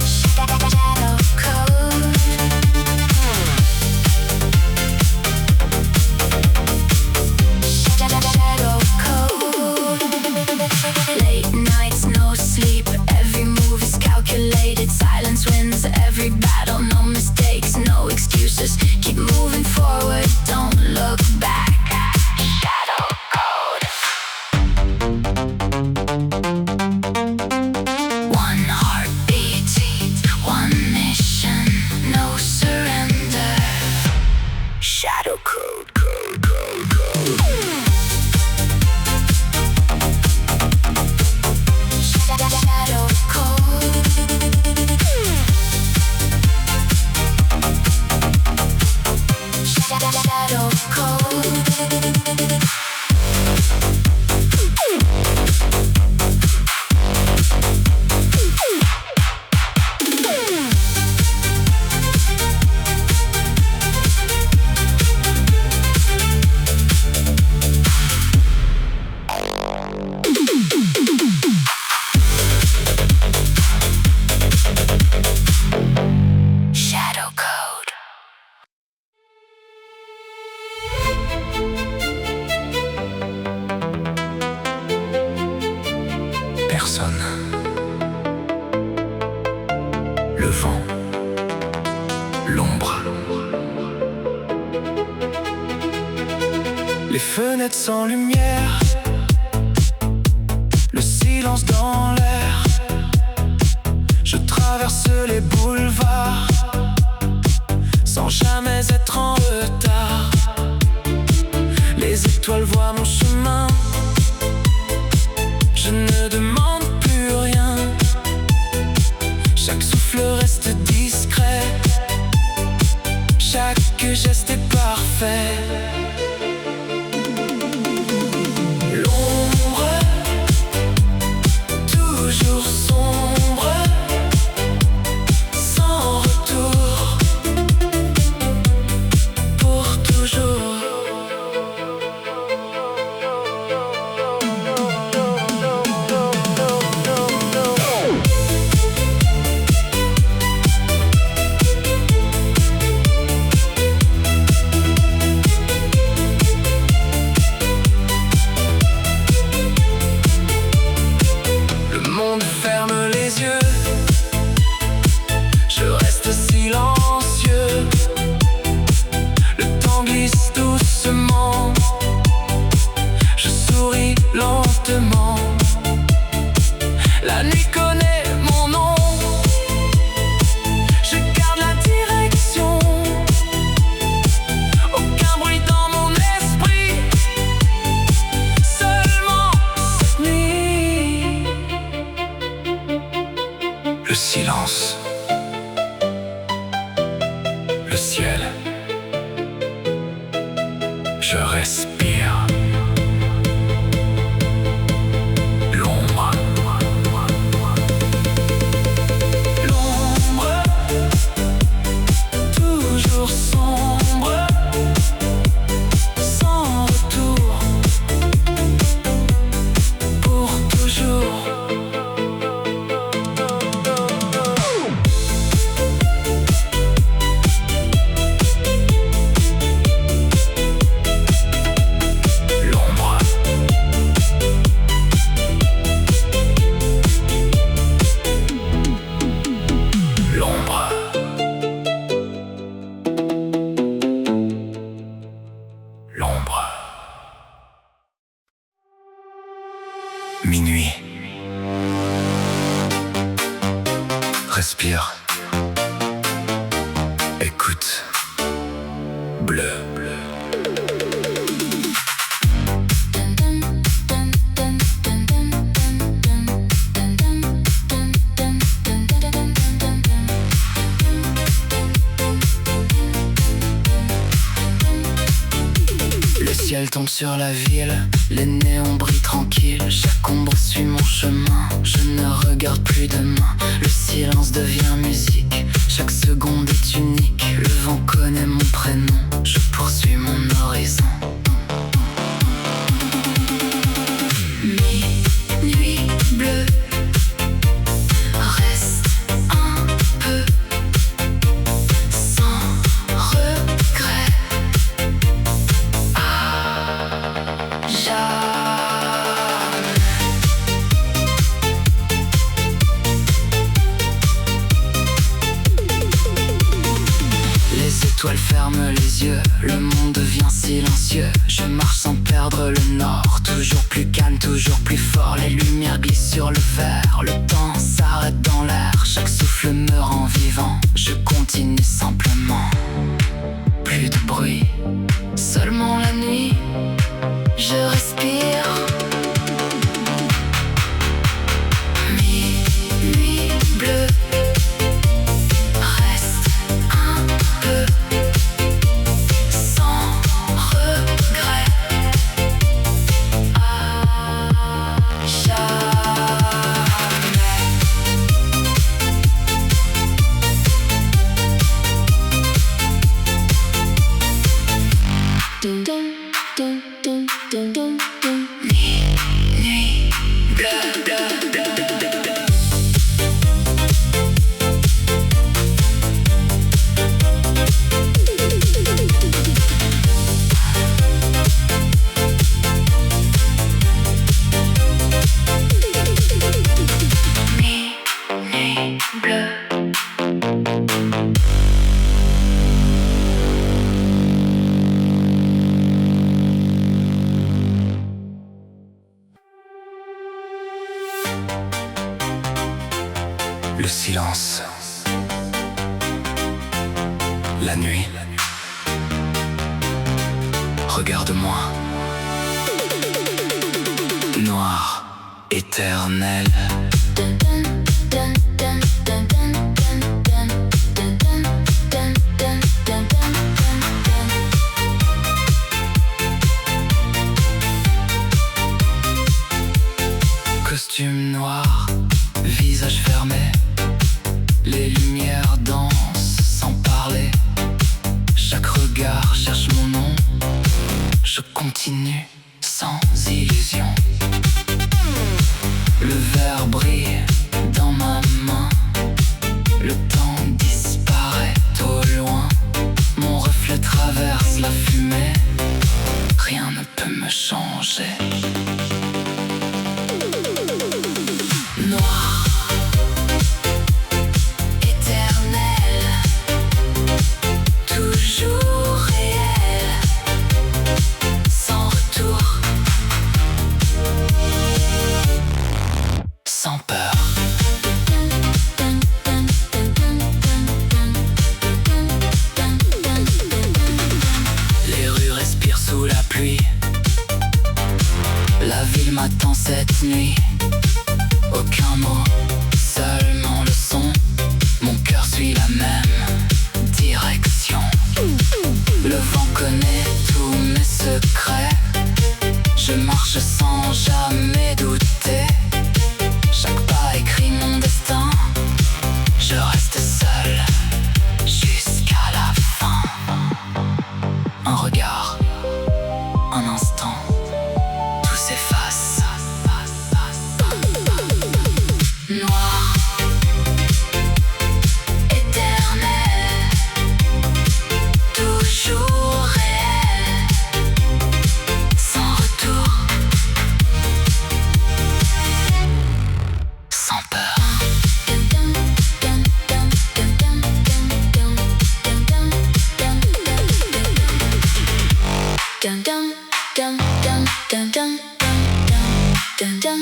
Shadow code. Shadow code. Late nights, no sleep. Every move is calculated. Silence wins every battle. No mistakes, no excuses. Keep moving forward, don't look back. Shadow code. One heartbeat, one mission, no surrender. Shadow code, code, code, code. Shadow code. Shadow code. Shadow code. Personne. Le vent. L'ombre. Les fenêtres sans lumière. Le silence dans l'air. Je traverse les boulevards sans jamais être en retard. Les étoiles voient mon chemin. Je ne demande plus rien. Chaque souffle reste discret. Chaque geste est parfait. L'ombre, toujours sombre, sans retour, pour toujours. Le monde ferme les yeux. Je reste silencieux. Le temps glisse doucement. Je souris lentement. La nuit connaît mon nom. Je garde la direction. Aucun bruit dans mon esprit. Seulement cette nuit. Le silence. Le ciel. Je respire. L'ombre. L'ombre. Toujours sombre. Sans retour. Pour toujours. Minuit. Respire. Écoute. Bleu. Le ciel tombe sur la ville, les néons brillent tranquilles. Chaque ombre suit mon chemin, je ne regarde plus demain. Le silence devient musique, chaque seconde est unique. Le vent connaît mon prénom, je poursuis mon horizon. Minuit bleue, reste un peu sans regret. Les étoiles ferment les yeux, le monde devient silencieux. Je marche sans perdre le nord, toujours plus calme, toujours plus fort. Les lumières glissent sur le verre, le temps s'arrête dans l'air. Chaque souffle me rend vivant, je continue simplement. Plus de bruit, seulement la nuit, je respire. Minuit bleue, reste un peu sans regret. À jamais. Dun, dun, dun, dun, dun, dun, dun. Nuit bleue, bleue, bleue. Nuit bleue. Le silence. La nuit. Regarde-moi. Noir, éternel. Costume noir, visage fermé. Les lumières dansent sans parler. Chaque regard cherche mon nom. Je continue sans illusion. Le verre brille dans ma main. Le temps disparaît au loin. Mon reflet traverse la fumée. Rien ne peut me changer. Noir, éternel, toujours réel, sans retour, sans peur. Les rues respirent sous la pluie. La ville m'attend cette nuit. Aucun mot, seulement le son. Mon cœur suit la même direction. Le vent connaît tous mes secrets. Je marche sans jamais douter. Chaque pas écrit mon destin. Je reste seul jusqu'à la fin. Un regard, un instant, tout s'efface. Noir, éternel, toujours réel, sans retour, sans peur. Dun dun dun dun dun dun dun dun dun.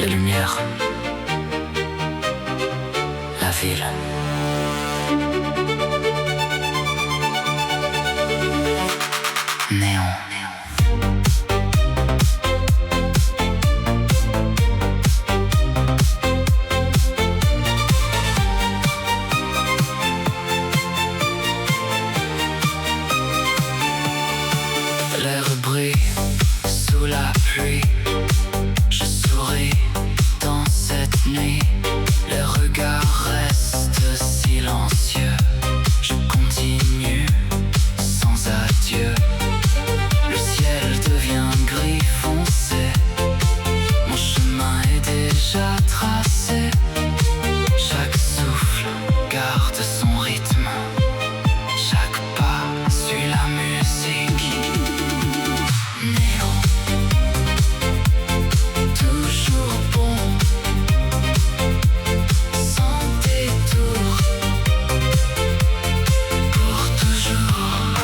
Les lumières, la ville. Néon. L'air brille sous la pluie. Je souris dans cette nuit. Les regards restent silencieux. Je continue sans adieu. Le ciel devient gris foncé. Mon chemin est déjà tracé. Chaque souffle garde son rythme. Chaque pas suit la musique. Néon, toujours bon, sans détour, pour toujours.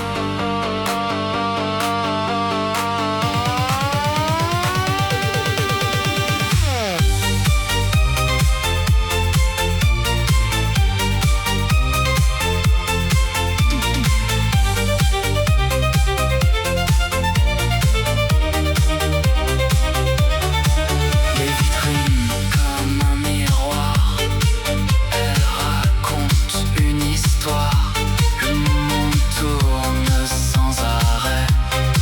Les vitrines comme un miroir, elles racontent une histoire. Le monde tourne sans arrêt.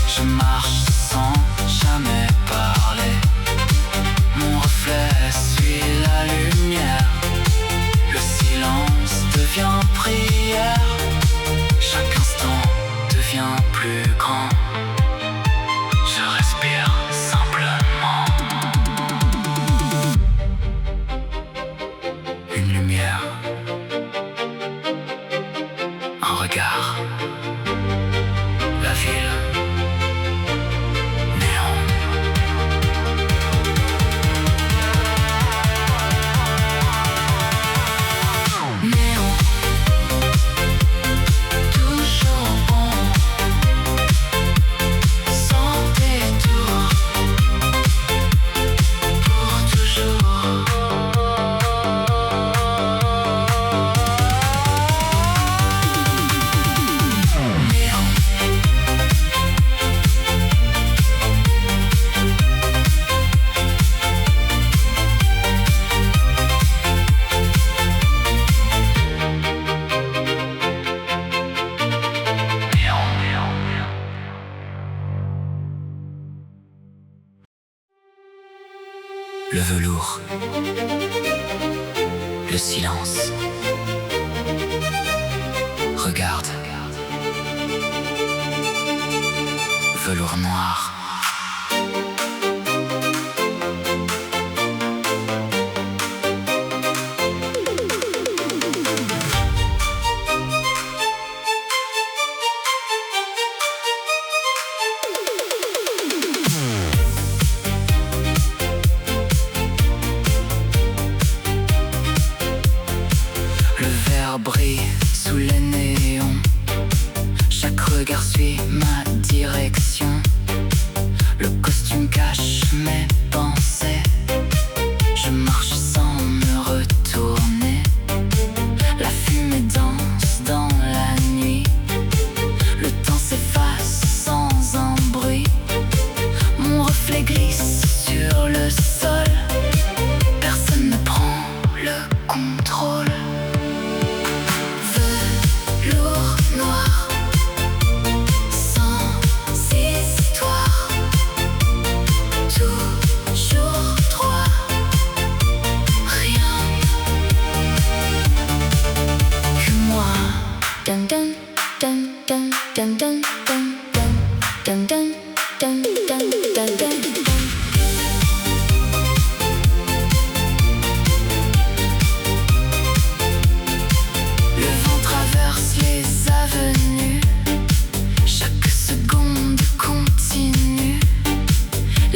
Je marche sans jamais parler. Mon reflet suit la lumière. Le silence devient prière. Chaque instant devient plus grand. Je respire simplement. Une lumière, un regard, la ville, néon. Néon, toujours bon, sans détour, pour toujours. Néon, le velours, le silence. Regarde, velours noir. Le verre brille sous les néons. Chaque regard suit ma direction. Le costume cache mes pensées. Je marche sans me retourner. La fumée danse dans la nuit. Le temps s'efface sans un bruit. Mon reflet glisse sur le sol. Personne ne prend le contrôle. Velours noir, sans histoire, toujours droit, rien que moi. Dun dun dun dun dun dun dun dun dun dun dun dun dun dun.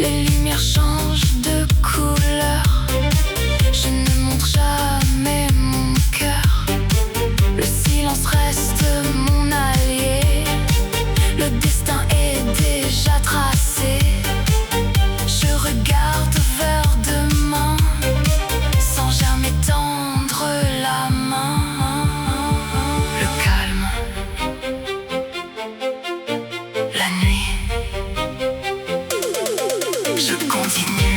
Les lumières changent de couleur. Je ne montre jamais mon cœur. Le silence reste mon allié. Le destin est déjà tracé. Je regarde vers demain sans jamais tendre la main. Le calme, la nuit. Je continue.